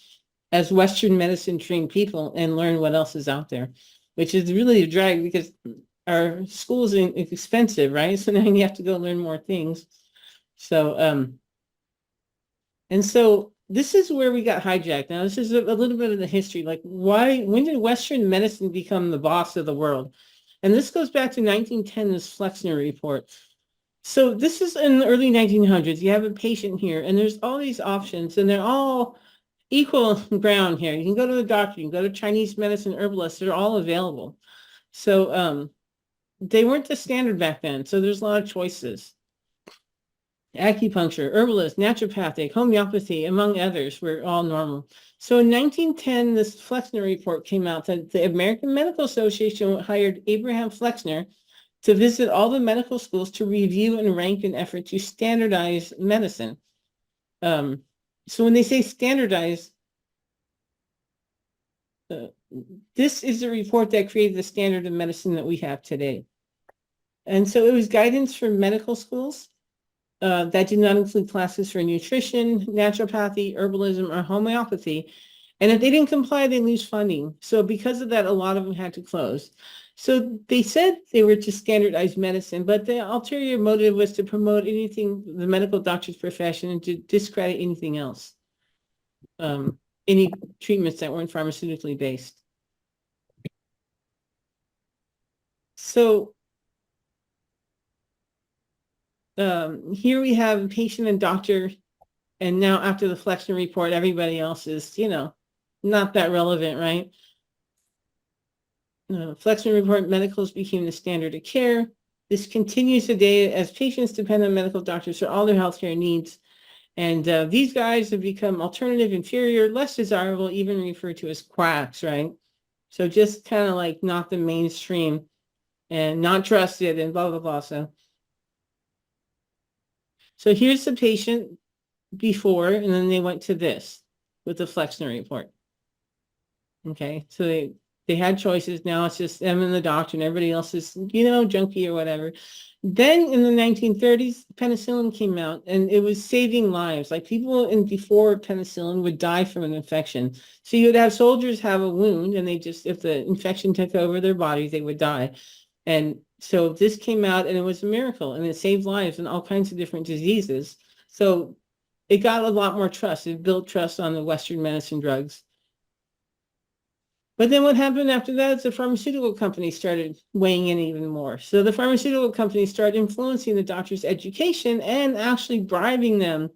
as Western medicine trained people and learn what else is out there, which is really a drag because our school is expensive, right? So now you have to go learn more things. So, and so this is where we got hijacked. Now, this is a little bit of the history. Like, when did Western medicine become the boss of the world? And this goes back to 1910, this Flexner report. So this is in the early 1900s. You have a patient here, and there's all these options, and they're all equal ground here. You can go to the doctor, you can go to Chinese medicine, herbalists, they're all available. So they weren't the standard back then. So there's a lot of choices. Acupuncture, herbalist, naturopathic, homeopathy, among others, were all normal. So in 1910, this Flexner report came out that the American Medical Association hired Abraham Flexner to visit all the medical schools to review and rank an effort to standardize medicine. So when they say standardize, this is the report that created the standard of medicine that we have today. And so it was guidance for medical schools that did not include classes for nutrition, naturopathy, herbalism, or homeopathy. And if they didn't comply, they lose funding. So because of that, a lot of them had to close. So they said they were to standardize medicine, but the ulterior motive was to promote anything, the medical doctor's profession, and to discredit anything else, any treatments that weren't pharmaceutically based. So here we have patient and doctor, and now after the Flexner report, everybody else is, you know, not that relevant, right? Flexner report, medicals became the standard of care. This continues today as patients depend on medical doctors for all their healthcare needs. And these guys have become alternative, inferior, less desirable, even referred to as quacks, right? So just kind of like not the mainstream and not trusted and blah, blah, blah. So here's the patient before, and then they went to this with the Flexner report. Okay, so they had choices. Now it's just them and the doctor, and everybody else is, you know, junkie or whatever. Then in the 1930s, penicillin came out, and it was saving lives. Like, people before penicillin would die from an infection. So you would have soldiers have a wound, and they just, if the infection took over their bodies, they would die. And so this came out, and it was a miracle, and it saved lives in all kinds of different diseases. So it got a lot more trust. It built trust on the Western medicine drugs. But then what happened after that is the pharmaceutical companies started weighing in even more. So the pharmaceutical companies started influencing the doctor's education and actually bribing them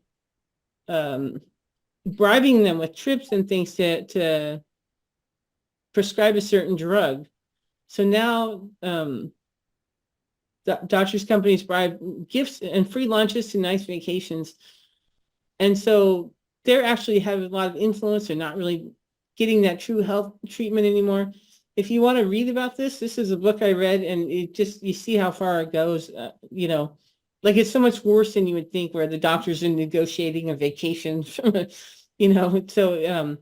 with trips and things to prescribe a certain drug. So now doctors' companies bribe gifts and free lunches to nice vacations. And so they're actually have a lot of influence. They're not really getting that true health treatment anymore. If you want to read about this is a book I read, and it just, you see how far it goes. You know, like, it's so much worse than you would think, where the doctors are negotiating a vacation from a, you know, so,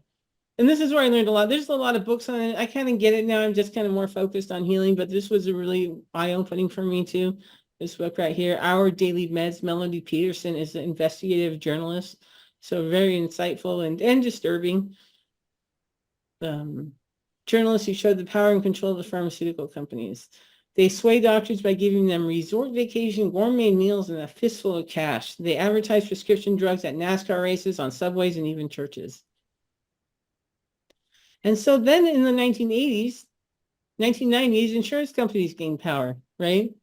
and this is where I learned a lot. There's a lot of books on it. I kind of get it now. I'm just kind of more focused on healing, but this was a really eye-opening for me too. This book right here, Our Daily Meds. Melody Peterson is an investigative journalist. So very insightful and disturbing. Journalists who showed the power and control of the pharmaceutical companies. They sway doctors by giving them resort vacation, gourmet meals, and a fistful of cash. They advertise prescription drugs at NASCAR races, on subways, and even churches. And so then in the 1980s, 1990s, insurance companies gained power, right?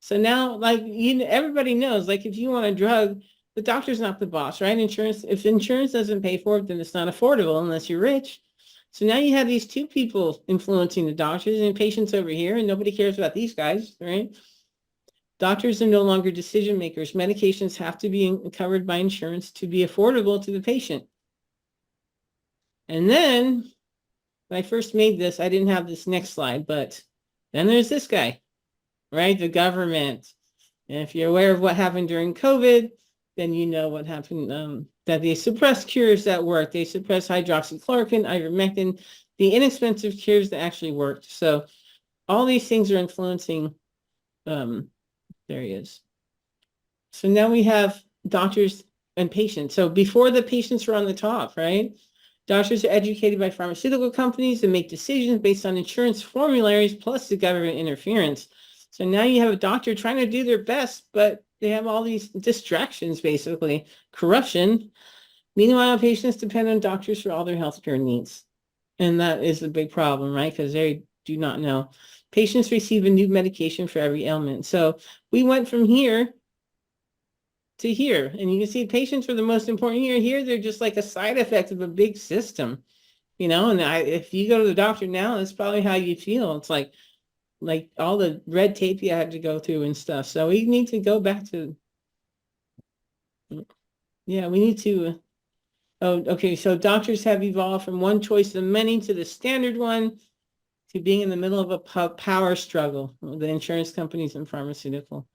So now, like, everybody knows, like, if you want a drug, the doctor's not the boss, right? If insurance doesn't pay for it, then it's not affordable unless you're rich. So now you have these two people influencing the doctors and patients over here, and nobody cares about these guys, right? Doctors are no longer decision makers. Medications have to be covered by insurance to be affordable to the patient. And then, when I first made this, I didn't have this next slide, but then there's this guy, right? The government. And if you're aware of what happened during COVID, then you know what happened, that they suppressed cures that worked. They suppressed hydroxychloroquine, ivermectin, the inexpensive cures that actually worked. So all these things are influencing, there he is. So now we have doctors and patients. So before, the patients were on the top, right? Doctors are educated by pharmaceutical companies and make decisions based on insurance formularies plus the government interference. So now you have a doctor trying to do their best, but they have all these distractions, basically, corruption. Meanwhile, patients depend on doctors for all their healthcare needs. And that is a big problem, right? Because they do not know. Patients receive a new medication for every ailment. So we went from here to here. And you can see patients are the most important here. Here, they're just like a side effect of a big system, you know? And if you go to the doctor now, that's probably how you feel. It's like all the red tape you had to go through and stuff. So we need to go back to, yeah, we need to, oh, okay. So doctors have evolved from one choice of many to the standard one to being in the middle of a power struggle with the insurance companies and pharmaceutical.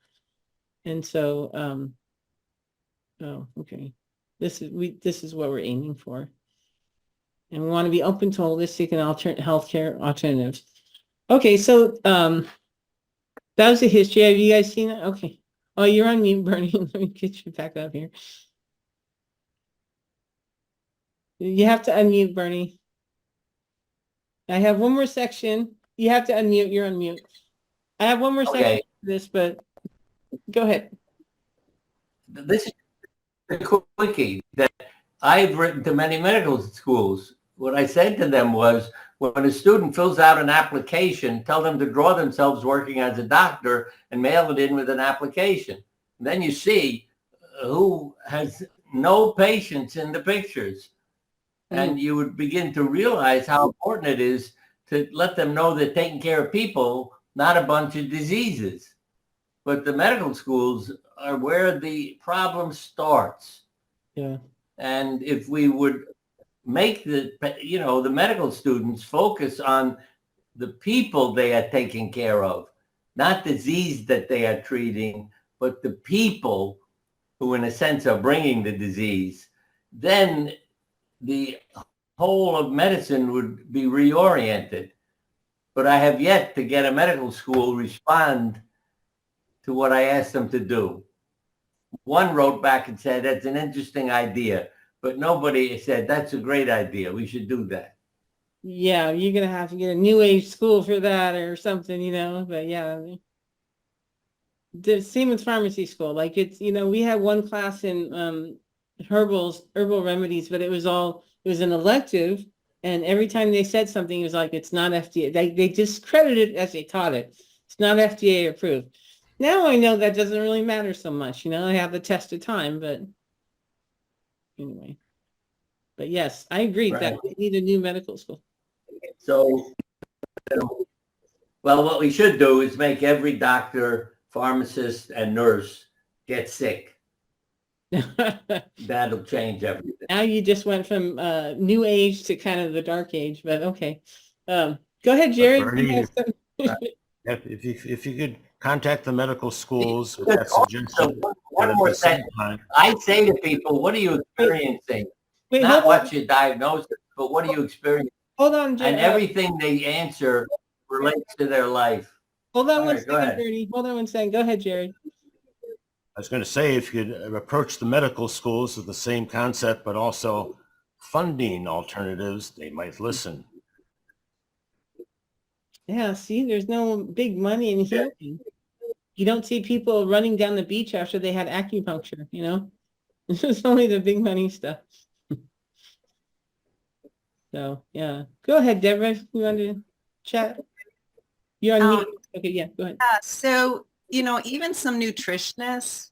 And so, oh, okay. This is what we're aiming for. And we want to be open to holistic and healthcare alternatives. Okay, so that was the history. Have you guys seen it? Okay. Oh, you're on mute, Bernie. Let me get you back up here. You have to unmute, Bernie. I have one more section. You have to unmute. You're on mute. I have one more section for this, but go ahead. This is a quickie that I've written to many medical schools. What I said to them was, when a student fills out an application, tell them to draw themselves working as a doctor and mail it in with an application. And then you see who has no patience in the pictures. And you would begin to realize how important it is to let them know they're taking care of people, not a bunch of diseases. But the medical schools are where the problem starts. Yeah. And if we would make the medical students focus on the people they are taking care of, not disease that they are treating, but the people who in a sense are bringing the disease, then the whole of medicine would be reoriented. But I have yet to get a medical school respond to what I asked them to do. One wrote back and said, that's an interesting idea, but nobody said, that's a great idea. We should do that. Yeah, you're going to have to get a new age school for that or something, you know, but yeah. The same with pharmacy school. Like it's, you know, we had one class in herbal remedies, but it was an elective. And every time they said something, it was like, it's not FDA. They discredited it as they taught it. It's not FDA approved. Now I know that doesn't really matter so much. You know, I have the test of time, but anyway. But yes, I agree that we need a new medical school. So, well, what we should do is make every doctor, pharmacist, and nurse get sick. That'll change everything. Now you just went from new age to kind of the dark age, but okay. Go ahead, Jerry. Bernie, if you could contact the medical schools with that suggestion. One more thing. I say to people, what are you experiencing? Wait, not what you diagnose, but what are you experiencing? Hold on, Jerry. And everything they answer relates to their life. Hold on All one right, go second, ahead. Bernie. Hold on one second. Go ahead, Jerry. I was going to say, if you could approach the medical schools with the same concept, but also funding alternatives, they might listen. Yeah, see, there's no big money in healing. You don't see people running down the beach after they had acupuncture, you know? It's only the big money stuff. So, yeah. Go ahead, Deborah. You want to chat? You're on mute. Okay, yeah, go ahead. So, even some nutritionists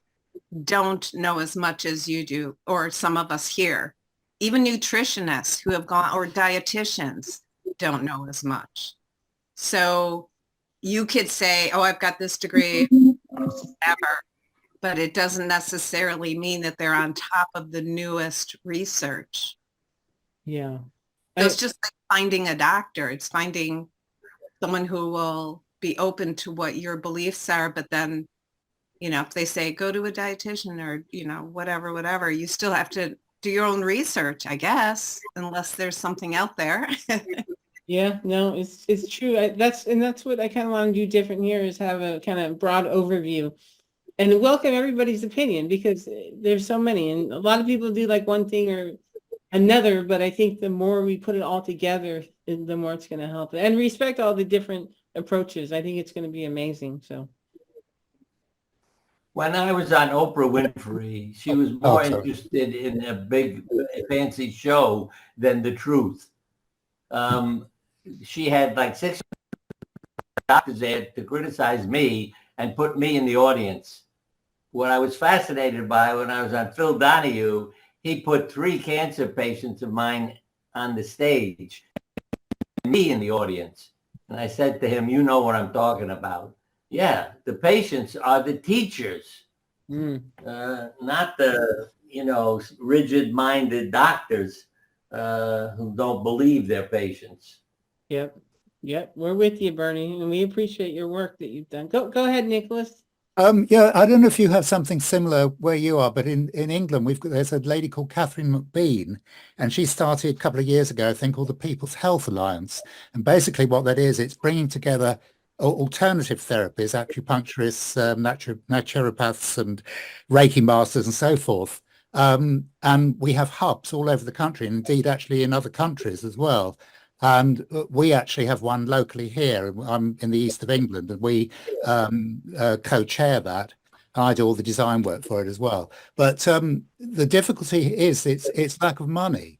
don't know as much as you do, or some of us here. Even nutritionists who have gone, or dietitians don't know as much. So you could say, oh, I've got this degree, whatever, but it doesn't necessarily mean that they're on top of the newest research. Yeah. So it's just like finding a doctor. It's finding someone who will be open to what your beliefs are, but then, if they say go to a dietitian or, whatever, you still have to do your own research, I guess, unless there's something out there. Yeah, no, it's true. That's what I kind of want to do different here, is have a kind of broad overview and welcome everybody's opinion, because there's so many, and a lot of people do like one thing or another, but I think the more we put it all together, the more it's going to help, and respect all the different approaches. I think it's going to be amazing. So When I was on Oprah Winfrey, she was more sorry. interested in a big fancy show than the truth. She had like 6 doctors there to criticize me and put me in the audience. What I was fascinated by when I was on Phil Donahue, he put 3 cancer patients of mine on the stage, me in the audience. And I said to him, you know what I'm talking about. Yeah, the patients are the teachers, not the, rigid-minded doctors who don't believe their patients. Yep, we're with you, Bernie, and we appreciate your work that you've done. Go ahead, Nicholas. Yeah, I don't know if you have something similar where you are, but in England, there's a lady called Catherine McBean, and she started a couple of years ago, a thing called the People's Health Alliance. And basically what that is, it's bringing together alternative therapies, acupuncturists, naturopaths and Reiki masters and so forth. And we have hubs all over the country, and indeed actually in other countries as well. And we actually have one locally here. I'm in the east of England, and we co-chair that. I do all the design work for it as well. But the difficulty is it's lack of money.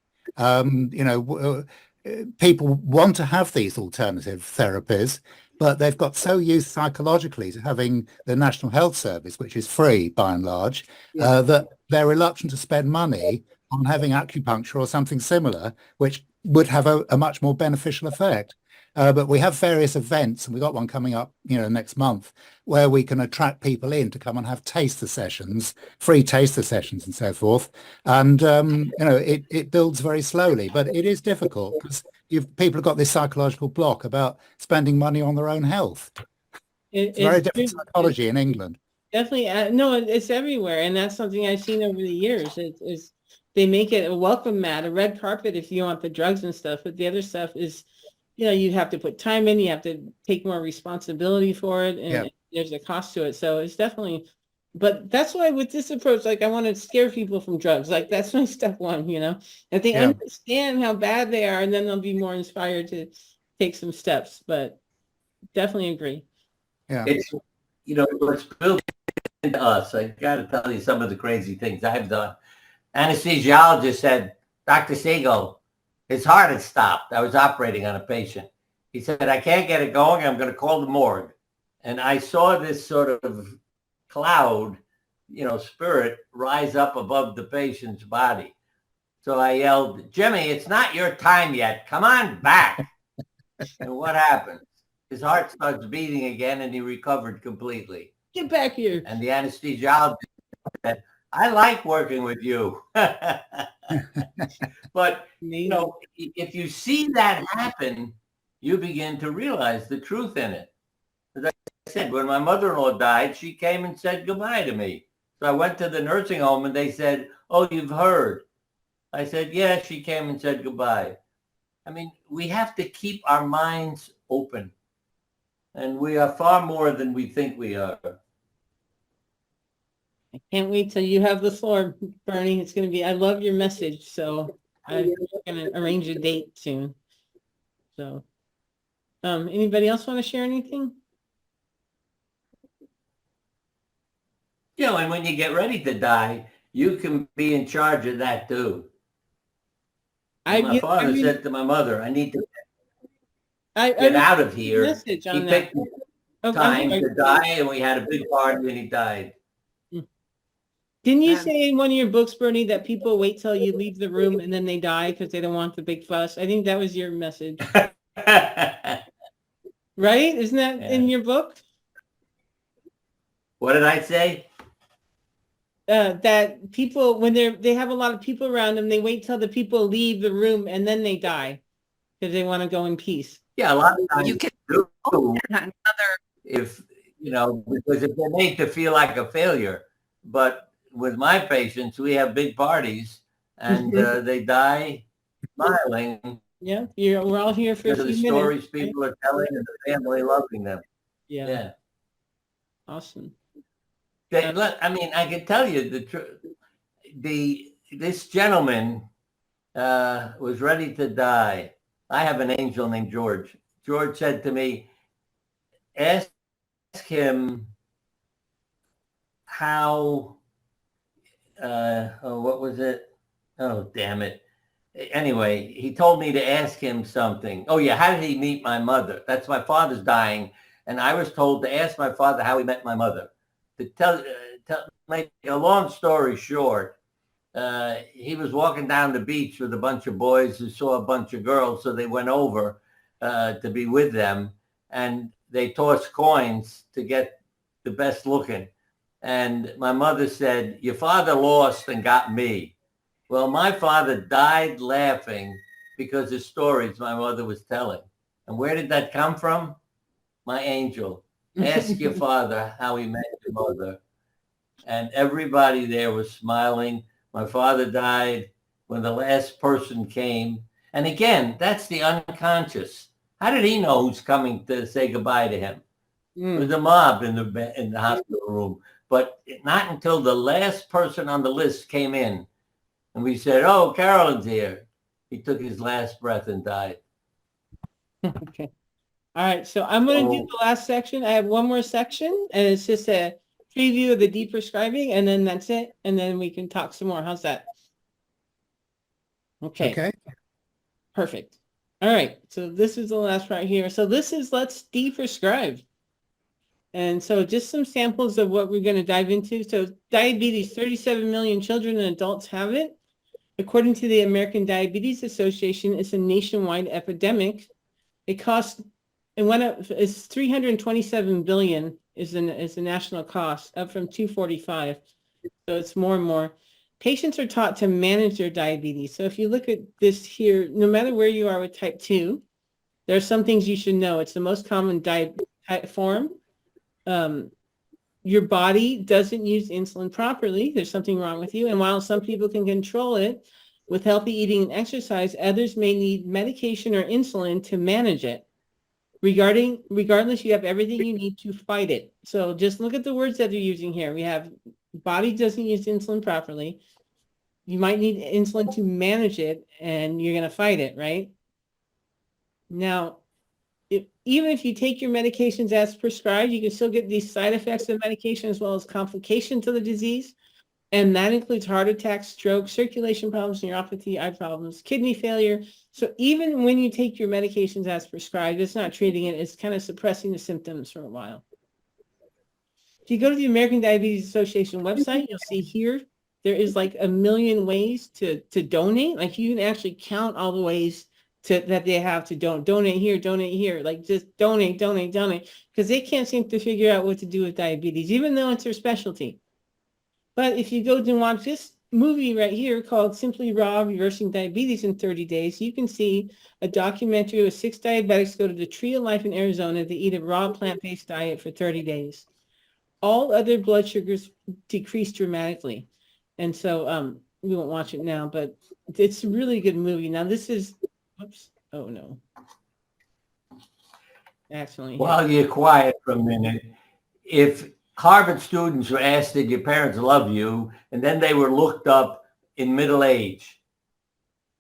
People want to have these alternative therapies, but they've got so used psychologically to having the National Health Service, which is free by and large, that they're reluctant to spend money on having acupuncture or something similar, which would have a much more beneficial effect. But we have various events, and we've got one coming up, next month, where we can attract people in to come and have taster sessions, free taster sessions and so forth. And, it builds very slowly, but it is difficult because people have got this psychological block about spending money on their own health. It's very different psychology in England. Definitely. No, it's everywhere. And that's something I've seen over the years. They make it a welcome mat, a red carpet if you want the drugs and stuff. But the other stuff is, you have to put time in, you have to take more responsibility for it, and there's a cost to it. So it's definitely, but that's why with this approach, like I want to scare people from drugs. Like that's my step one, if they understand how bad they are, and then they'll be more inspired to take some steps. But definitely agree. Yeah. It's, what's built into us. I got to tell you some of the crazy things I've done. Anesthesiologist said, Dr. Siegel, his heart had stopped. I was operating on a patient. He said, I can't get it going. I'm going to call the morgue. And I saw this sort of cloud, spirit rise up above the patient's body. So I yelled, Jimmy, it's not your time yet. Come on back. And what happened? His heart starts beating again, and he recovered completely. Get back here. And the anesthesiologist said, I like working with you. But, if you see that happen, you begin to realize the truth in it. As I said, when my mother-in-law died, she came and said goodbye to me. So I went to the nursing home and they said, oh, you've heard. I said, yeah, she came and said goodbye. I mean, we have to keep our minds open. And we are far more than we think we are. I can't wait till you have the floor, Bernie. It's going to be, I love your message. So I'm going to arrange a date soon. So, anybody else want to share anything? You know, and when you get ready to die, you can be in charge of that too. My father said to my mother, I need to get out of here. Message on He that. picked time to die, and we had a big party, and he died. Didn't you say in one of your books, Bernie, that people wait till you leave the room and then they die because they don't want the big fuss? I think that was your message. Right? Isn't that in your book? What did I say? That people, when they have a lot of people around them, they wait till the people leave the room and then they die because they want to go in peace. Yeah, a lot of times You can do another. if, you know, because if they're made to feel like a failure. But with my patients, we have big parties and they die smiling. Yeah, we're all here for a few the minutes. stories people are telling and the family loving them. Yeah. Awesome. I mean, I can tell you the truth. This gentleman was ready to die. I have an angel named George. George said to me, ask him how, what was it? Oh, damn it. Anyway, he told me to ask him something. Oh, yeah. How did he meet my mother? That's my father's dying. And I was told to ask my father how he met my mother. To make a long story short, he was walking down the beach with a bunch of boys who saw a bunch of girls. So they went over to be with them. And they tossed coins to get the best looking. And my mother said, your father lost and got me. Well, my father died laughing because of stories my mother was telling. And where did that come from? My angel. Ask your father how he met your mother. And everybody there was smiling. My father died when the last person came. And again, that's the unconscious. How did he know who's coming to say goodbye to him? It was a mob in the hospital room. But not until the last person on the list came in. And we said, oh, Carolyn's here. He took his last breath and died. Okay. All right. So I'm going to do the last section. I have one more section, and it's just a preview of the Deprescribing, and then that's it. And then we can talk some more. How's that? Okay. Perfect. All right. So this is the last right here. So this is Let's Deprescribe. And so just some samples of what we're going to dive into. So diabetes, 37 million children and adults have it. According to the American Diabetes Association, it's a nationwide epidemic. It costs, and went up, it's 327 billion is the national cost, up from 245. So it's more and more. Patients are taught to manage their diabetes. So if you look at this here, no matter where you are with type 2, there are some things you should know. It's the most common type form. Your body doesn't use insulin properly. There's something wrong with you. And while some people can control it with healthy eating and exercise, others may need medication or insulin to manage it. Regardless, you have everything you need to fight it. So just look at the words that they're using here. We have body doesn't use insulin properly. You might need insulin to manage it, and you're going to fight it, right? Now, even if you take your medications as prescribed, you can still get these side effects of medication as well as complications of the disease. And that includes heart attack, stroke, circulation problems, neuropathy, eye problems, kidney failure. So even when you take your medications as prescribed, it's not treating it. It's kind of suppressing the symptoms for a while. If you go to the American Diabetes Association website, you'll see here, there is like 1 million ways to donate. Like you can actually count all the ways that they have to donate here, like just donate, because they can't seem to figure out what to do with diabetes, even though it's their specialty. But if you go and watch this movie right here called Simply Raw, Reversing Diabetes in 30 Days, you can see a documentary with 6 diabetics go to the Tree of Life in Arizona to eat a raw plant-based diet for 30 days. All other blood sugars decrease dramatically. And so we won't watch it now, but it's a really good movie. Now this is, oops, oh no. Actually. While you're quiet for a minute, if Harvard students were asked, did your parents love you? And then they were looked up in middle age.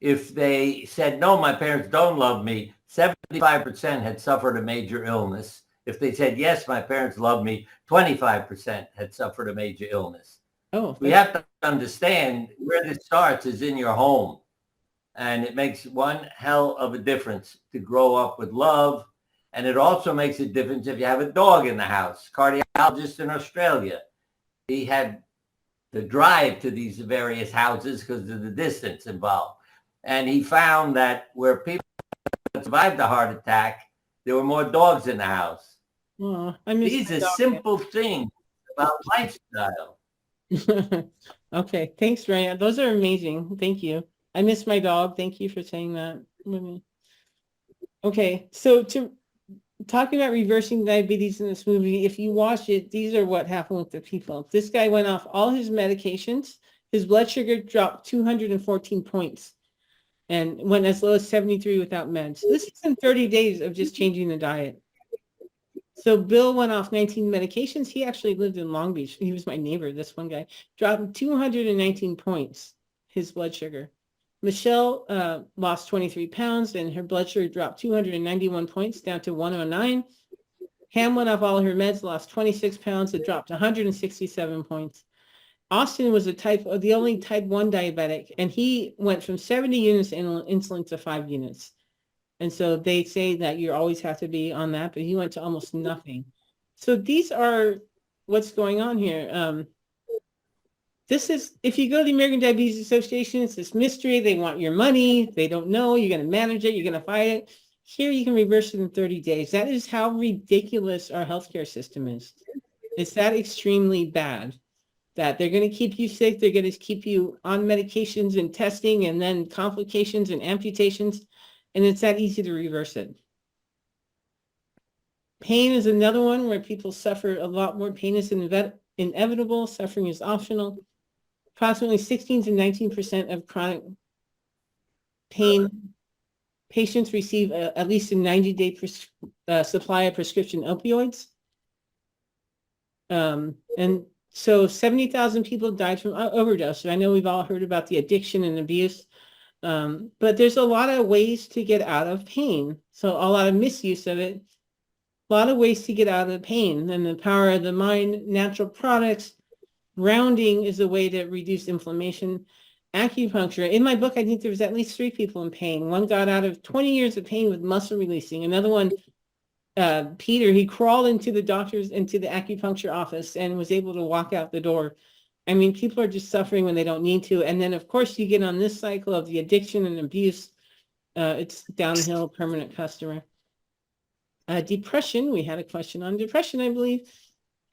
If they said, no, my parents don't love me, 75% had suffered a major illness. If they said, yes, my parents love me, 25% had suffered a major illness. Oh, We have to understand where this starts is in your home. And it makes one hell of a difference to grow up with love. And it also makes a difference if you have a dog in the house. Cardiologist in Australia, he had to drive to these various houses because of the distance involved. And he found that where people survived a heart attack, there were more dogs in the house. oh, I miss These my are dog. simple things about lifestyle. Okay, thanks, Ryan. Those are amazing. Thank you. I miss my dog. Thank you for saying that. Okay, so to talking about reversing diabetes in this movie, if you watch it, these are what happened with the people. This guy went off all his medications. His blood sugar dropped 214 points and went as low as 73 without meds. This is in 30 days of just changing the diet. So Bill went off 19 medications. He actually lived in Long Beach. He was my neighbor, this one guy. Dropped 219 points, his blood sugar. Michelle lost 23 pounds and her blood sugar dropped 291 points down to 109. Ham went off all her meds, lost 26 pounds. It dropped 167 points. Austin was the only type 1 diabetic, and he went from 70 units of insulin to 5 units. And so they say that you always have to be on that, but he went to almost nothing. So these are what's going on here. This is, if you go to the American Diabetes Association, it's this mystery. They want your money. They don't know. You're going to manage it. You're going to fight it. Here you can reverse it in 30 days. That is how ridiculous our healthcare system is. It's that extremely bad that they're going to keep you sick. They're going to keep you on medications and testing and then complications and amputations. And it's that easy to reverse it. Pain is another one where people suffer a lot more. Pain is inevitable. Suffering is optional. Approximately 16 to 19% of chronic pain patients receive at least a 90-day supply of prescription opioids. And so 70,000 people died from overdose. I know we've all heard about the addiction and abuse. But there's a lot of ways to get out of pain. So a lot of misuse of it, a lot of ways to get out of pain. And the power of the mind, natural products, grounding is a way to reduce inflammation. Acupuncture. In my book, I think there was at least 3 people in pain. One got out of 20 years of pain with muscle releasing. Another one, Peter, he crawled into the acupuncture office and was able to walk out the door. I mean, people are just suffering when they don't need to. And then, of course, you get on this cycle of the addiction and abuse. It's downhill, permanent customer. Depression. We had a question on depression, I believe.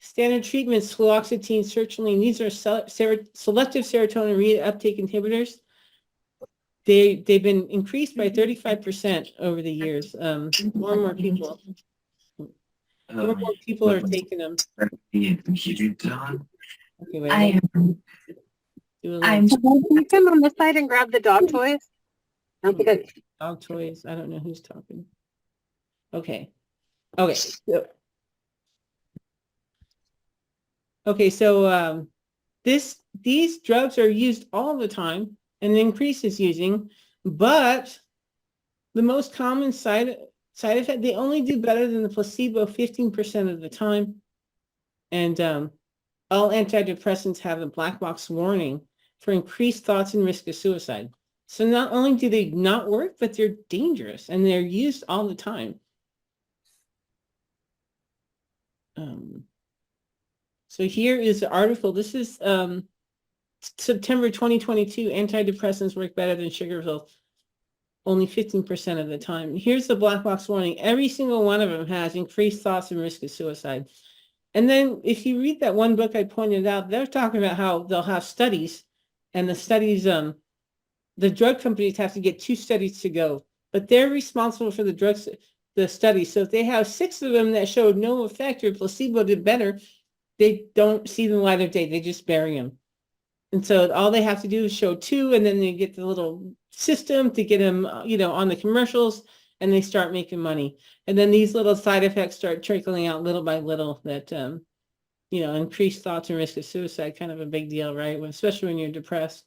Standard treatments, fluoxetine, sertraline. These are selective serotonin reuptake inhibitors. They've been increased by 35% over the years. More and more people. More and more people are taking them. Okay, wait. I'm Can you come on this side and grab the dog toys? Okay. Dog toys. I don't know who's talking. Okay. So these drugs are used all the time and the increase is using, but the most common side effect, they only do better than the placebo 15% of the time. And all antidepressants have a black box warning for increased thoughts and risk of suicide. So not only do they not work, but they're dangerous and they're used all the time. So here is the article. This is September 2022. Antidepressants work better than sugar pills. Only 15% of the time. Here's the black box warning. Every single one of them has increased thoughts and risk of suicide. And then if you read that one book I pointed out, they're talking about how they'll have studies, and the studies, the drug companies have to get 2 studies to go, but they're responsible for the studies. So if they have 6 of them that showed no effect or placebo did better, they don't see the light of day. They just bury them. And so all they have to do is show 2, and then they get the little system to get them, on the commercials. and they start making money. And then these little side effects start trickling out little by little that, increased thoughts and risk of suicide, kind of a big deal, right? Especially when you're depressed.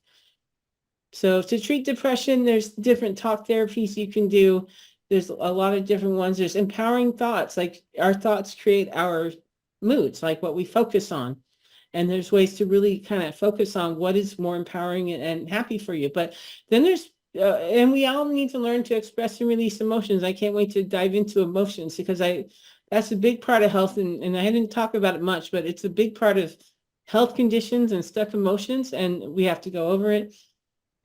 So to treat depression, there's different talk therapies you can do. There's a lot of different ones. There's empowering thoughts, like our thoughts create our moods, like what we focus on. And there's ways to really kind of focus on what is more empowering and happy for you. But then there's, and we all need to learn to express and release emotions. I can't wait to dive into emotions because that's a big part of health. And I didn't talk about it much, but it's a big part of health conditions and stuck emotions. And we have to go over it.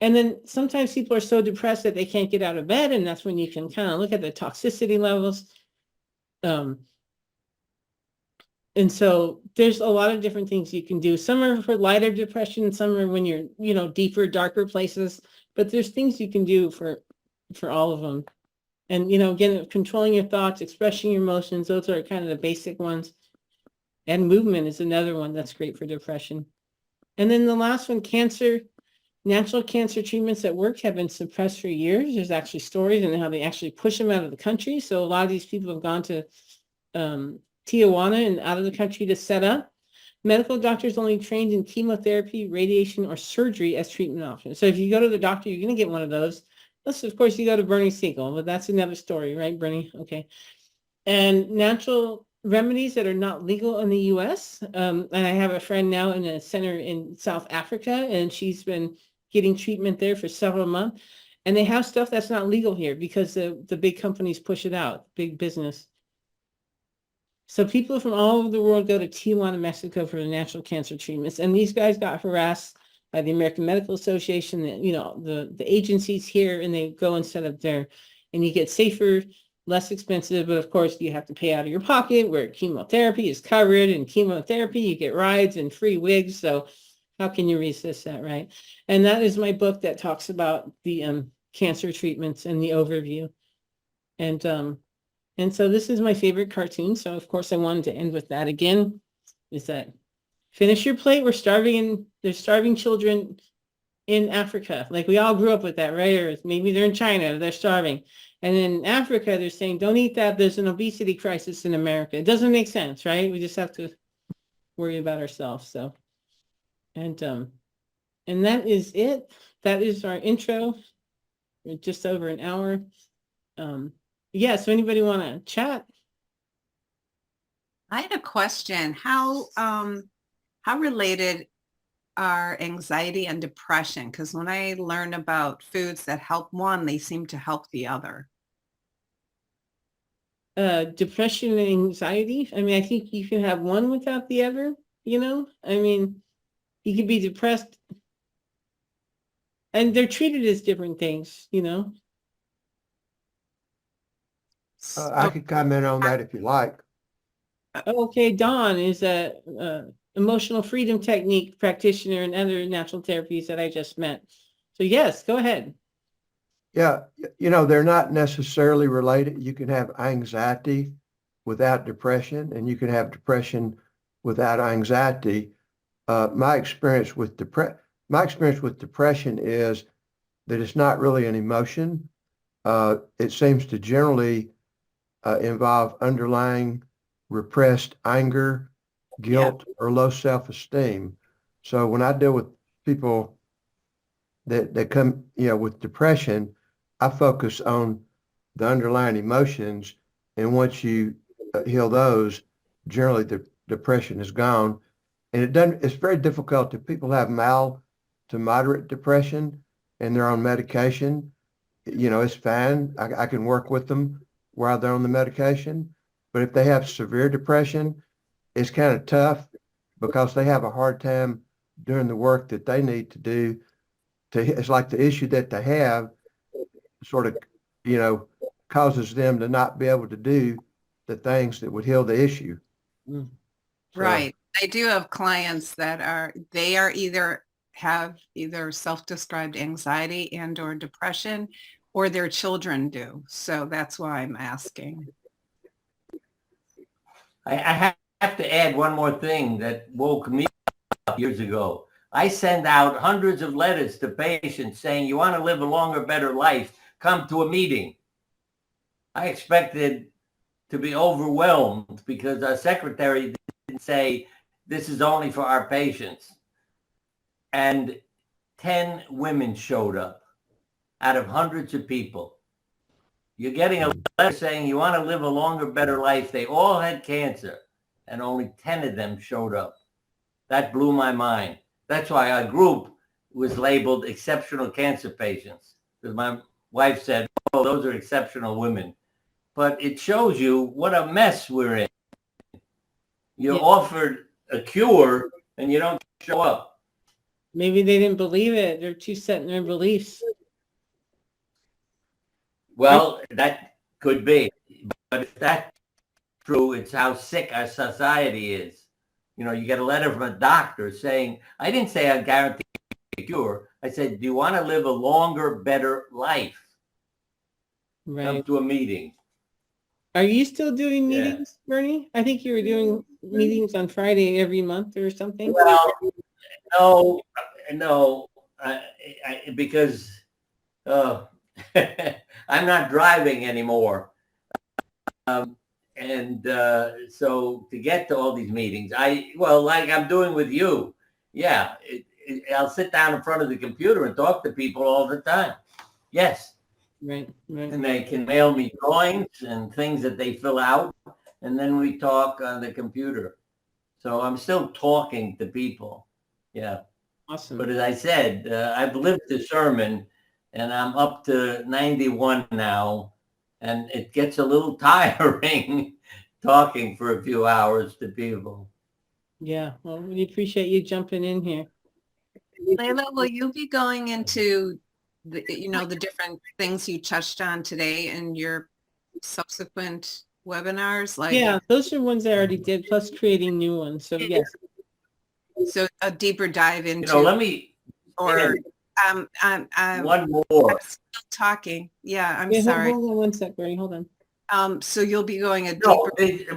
And then sometimes people are so depressed that they can't get out of bed. And that's when you can kind of look at the toxicity levels. And so there's a lot of different things you can do. Some are for lighter depression, some are when you're, deeper, darker places, but there's things you can do for all of them. And, again, controlling your thoughts, expressing your emotions, those are kind of the basic ones. And movement is another one that's great for depression. And then the last one, cancer. Natural cancer treatments that work have been suppressed for years. There's actually stories and how they actually push them out of the country. So a lot of these people have gone to Tijuana and out of the country to set up. Medical doctors only trained in chemotherapy, radiation, or surgery as treatment options. So if you go to the doctor, you're going to get one of those. Unless, of course, you go to Bernie Siegel, but that's another story, right, Bernie? Okay. And natural remedies that are not legal in the U.S. And I have a friend now in a center in South Africa, and she's been getting treatment there for several months. And they have stuff that's not legal here because the big companies push it out, big business. So people from all over the world go to Tijuana, Mexico for the natural cancer treatments. And these guys got harassed by the American Medical Association, the agencies here, and they go and set up there. And you get safer, less expensive, but of course you have to pay out of your pocket where chemotherapy is covered. And chemotherapy, you get rides and free wigs. So how can you resist that, right? And that is my book that talks about the cancer treatments and the overview. And so this is my favorite cartoon. So of course I wanted to end with that again. Is that finish your plate? There's starving children in Africa. Like we all grew up with that, right? Or maybe they're in China, they're starving. And in Africa, they're saying, don't eat that. There's an obesity crisis in America. It doesn't make sense, right? We just have to worry about ourselves. So. And that is it. That is our intro. We're just over an hour. So anybody want to chat? I had a question. How related are anxiety and depression? Because when I learn about foods that help one, they seem to help the other. Depression and anxiety. I mean, I think you can have one without the other, I mean, you can be depressed and they're treated as different things, I could comment on that if you like. Okay, Dawn is a emotional freedom technique practitioner and other natural therapies that I just met. So yes, go ahead. Yeah, they're not necessarily related. You can have anxiety without depression, and you can have depression without anxiety. My experience with depression is that it's not really an emotion. It seems to generally involve underlying repressed anger, guilt, or low self-esteem. So when I deal with people that come, with depression, I focus on the underlying emotions, and once you heal those, generally the depression is gone. And it's very difficult if people have mild to moderate depression and they're on medication. It's fine. I can work with them while they're on the medication. But if they have severe depression, it's kind of tough because they have a hard time doing the work that they need to do. It's like the issue that they have sort of, causes them to not be able to do the things that would heal the issue. Mm. Right. I do have clients that have either self-described anxiety and or depression, or their children do. So that's why I'm asking. I have to add one more thing that woke me up years ago. I send out hundreds of letters to patients saying, you want to live a longer, better life, come to a meeting. I expected to be overwhelmed because our secretary didn't say, this is only for our patients. And 10 women showed up out of hundreds of people. You're getting a letter saying you want to live a longer, better life. They all had cancer, and only 10 of them showed up. That blew my mind. That's why our group was labeled exceptional cancer patients, because my wife said, oh, those are exceptional women. But it shows you what a mess we're in. You're offered a cure and you don't show up. Maybe they didn't believe it. They're too set in their beliefs. Well, that could be. But if that's true, it's how sick our society is. You know, you get a letter from a doctor saying, I didn't say I guarantee a cure. I said, do you want to live a longer, better life? Right. Come to a meeting. Are you still doing Yeah. meetings, Bernie? I think you were doing meetings on Friday every month or something. Well, no, because I'm not driving anymore. And so to get to all these meetings, like I'm doing with you, yeah, I'll sit down in front of the computer and talk to people all the time. Yes. Right. And they can mail me drawings and things that they fill out, and then we talk on the computer. So I'm still talking to people. Yeah. Awesome. But as I said, I've lived the sermon, and I'm up to 91 now, and it gets a little tiring talking for a few hours to people. Yeah. Well, we appreciate you jumping in here. Layla, will you be going into the different things you touched on today in your subsequent webinars? Like, Yeah, those are ones I already did, plus creating new ones. So yes. So a deeper dive into, let me, or one more. I'm still talking. Yeah, I'm sorry. Hold on one sec, Bernie. Hold on. So you'll be going a No, deeper.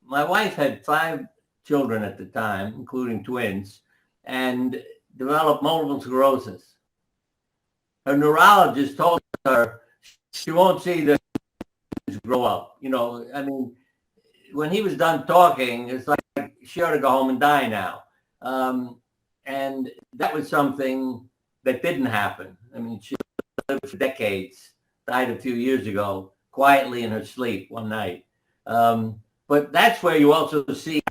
my wife had 5 children at the time, including twins, and developed multiple sclerosis. Her neurologist told her she won't see the grow up. I mean, when he was done talking, it's like she ought to go home and die now. And that was something that didn't happen. I mean, she lived for decades, died a few years ago, quietly in her sleep one night. But that's where you also see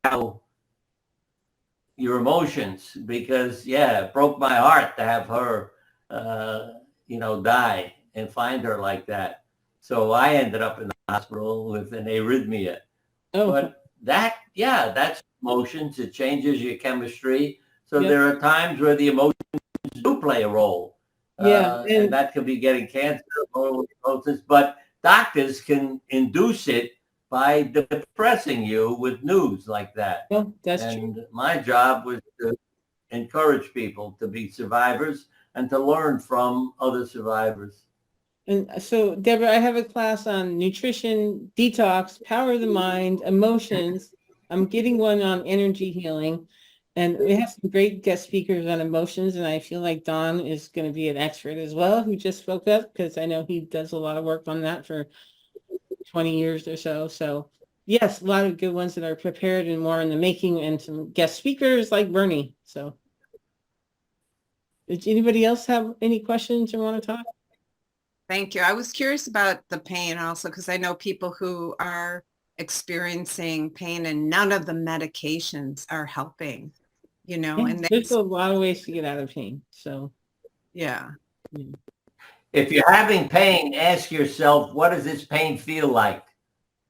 how your emotions, because it broke my heart to have her, die and find her like that. So I ended up in the hospital with an arrhythmia. Oh. But that's emotions. It changes your chemistry. So there are times where the emotions do play a role. And that could be getting cancer or sclerosis, but doctors can induce it by depressing you with news like that. Oh, that's and true. My job was to encourage people to be survivors and to learn from other survivors. And so, Deborah, I have a class on nutrition, detox, power of the mind, emotions. I'm getting one on energy healing. And we have some great guest speakers on emotions. And I feel like Don is going to be an expert as well, who just spoke up, because I know he does a lot of work on that for 20 years or so. So yes, a lot of good ones that are prepared and more in the making, and some guest speakers like Bernie. So did anybody else have any questions or want to talk? Thank you. I was curious about the pain also, because I know people who are experiencing pain and none of the medications are helping, and there's a lot of ways to get out of pain. So yeah. If you're having pain, ask yourself, what does this pain feel like?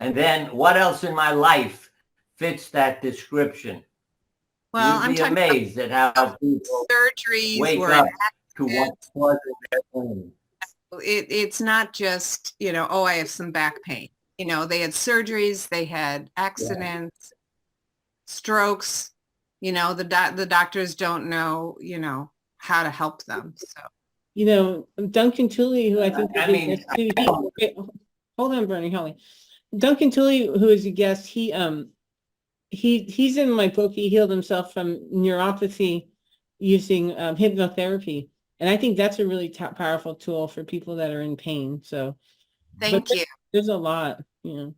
And then what else in my life fits that description? Well, You'd be amazed at how people surgeries wake up to what's causing their pain. It's not just, I have some back pain. They had surgeries, they had accidents, strokes. The doctors don't know, how to help them. So. Duncan Tooley, who I think hold on, Bernie, Holly. Duncan Tooley, who is a guest, he's in my book. He healed himself from neuropathy using hypnotherapy. And I think that's a really powerful tool for people that are in pain. So Thank you. there's a lot, you know.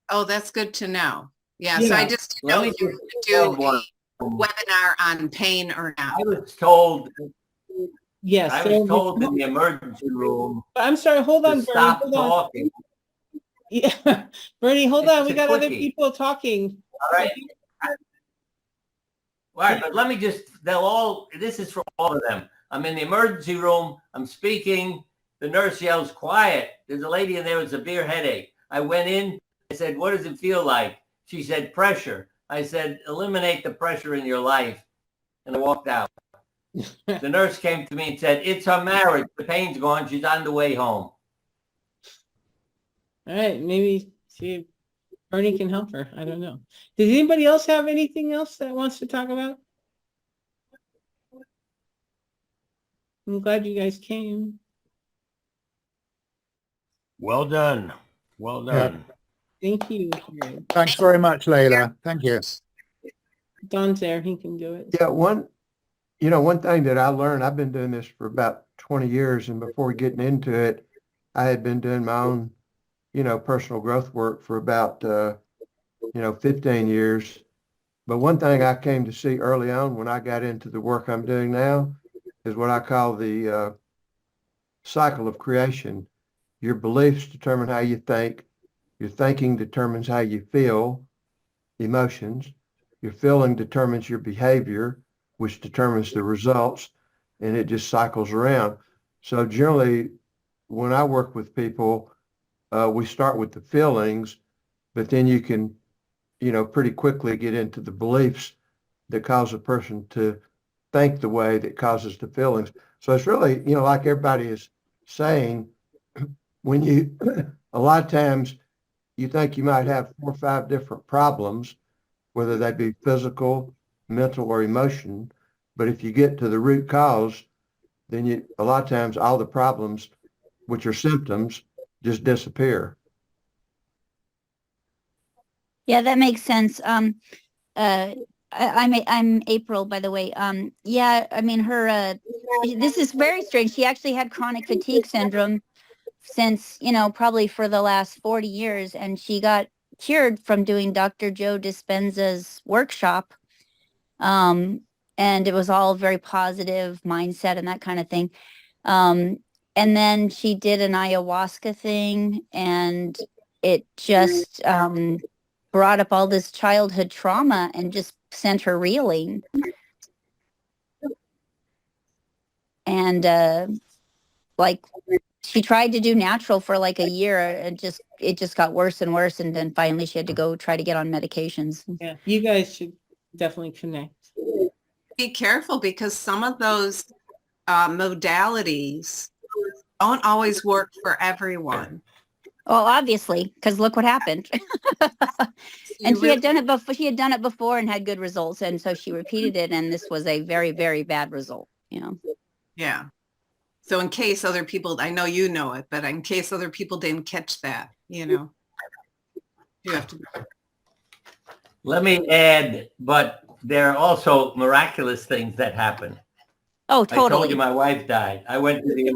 Oh, that's good to know. Yeah, so I Yeah. just Let know me if you just do add one. a webinar on pain or not. I was told Yes. I so was told in the emergency room I'm sorry. Hold on, to Bernie. stop Hold on. talking. Yeah. Bernie, hold on. It's We a got other quickie. people talking. All right. All right, but let me just, this is for all of them. I'm in the emergency room. I'm speaking. The nurse yells, quiet. There's a lady in there with a severe headache. I went in. I said, what does it feel like? She said, pressure. I said, eliminate the pressure in your life. And I walked out. The nurse came to me and said, it's her marriage. The pain's gone. She's on the way home. All right. Maybe see if Bernie can help her. I don't know. Does anybody else have anything else that wants to talk about? I'm glad you guys came. Well done. Well done. Thank you. Thanks very much, Layla. Thank you. Don's there. He can do it. Yeah, one thing that I learned, I've been doing this for about 20 years, and before getting into it, I had been doing my own, personal growth work for about, 15 years. But one thing I came to see early on when I got into the work I'm doing now is what I call the cycle of creation. Your beliefs determine how you think. Your thinking determines how you feel, emotions. Your feeling determines your behavior, which determines the results, and it just cycles around. So generally, when I work with people, we start with the feelings, but then you can, pretty quickly get into the beliefs that cause a person to think the way that causes the feelings. So it's really, like everybody is saying, when you, a lot of times you think you might have 4 or 5 different problems, whether they be physical, mental, or emotion. But if you get to the root cause, then a lot of times all the problems, which are symptoms, just disappear. Yeah, that makes sense. I'm April, by the way. Yeah, I mean, this is very strange. She actually had chronic fatigue syndrome since, probably for the last 40 years, and she got cured from doing Dr. Joe Dispenza's workshop. And it was all very positive mindset and that kind of thing. And then she did an ayahuasca thing, and it just brought up all this childhood trauma and just sent her reeling. And she tried to do natural for like a year, and it just got worse and worse, and then finally she had to go try to get on medications. Yeah, you guys should definitely connect. Be careful, because some of those modalities don't always work for everyone. Well, obviously, because look what happened. And she had done it before. She had done it before and had good results, and so she repeated it, and this was a very, very bad result. Yeah. So in case other people, I know you know it, but in case other people didn't catch that, you have to. Let me add, but there are also miraculous things that happen. Oh, I told totally. you my wife died. I went to the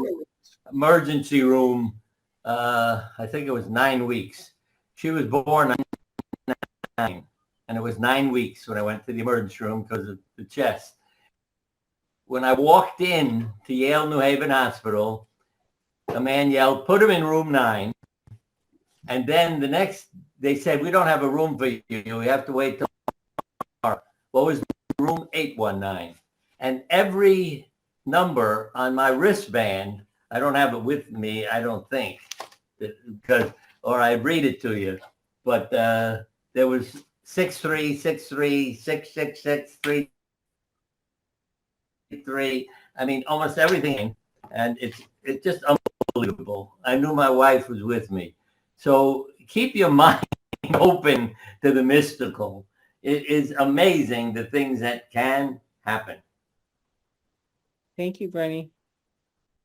emergency room. I think it was 9 weeks. She was born on 9, and it was 9 weeks when I went to the emergency room because of the chest. When I walked in to Yale New Haven Hospital, a man yelled, "Put him in room 9." And then they said, "We don't have a room for you. You have to wait till tomorrow." What was room 819? And every number on my wristband, I don't have it with me, I don't think, or I read it to you, but there was 6363 666 33. I mean, almost everything, and it's just unbelievable. I knew my wife was with me, so keep your mind open to the mystical. It is amazing the things that can happen. Thank you, Bernie.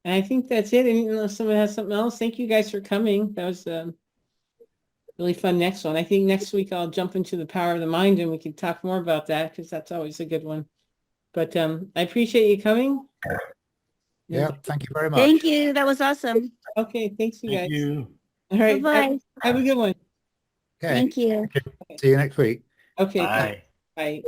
And I think that's it. And unless someone has something else, thank you guys for coming. That was really fun. Next one. I think next week I'll jump into the power of the mind, and we can talk more about that, because that's always a good one. But I appreciate you coming. Yeah, thank you very much. Thank you. That was awesome. Okay, thanks you Thank guys. you. All right. Bye-bye. Have a good one. Okay. Thank you. See you next week. Okay. Bye. Bye.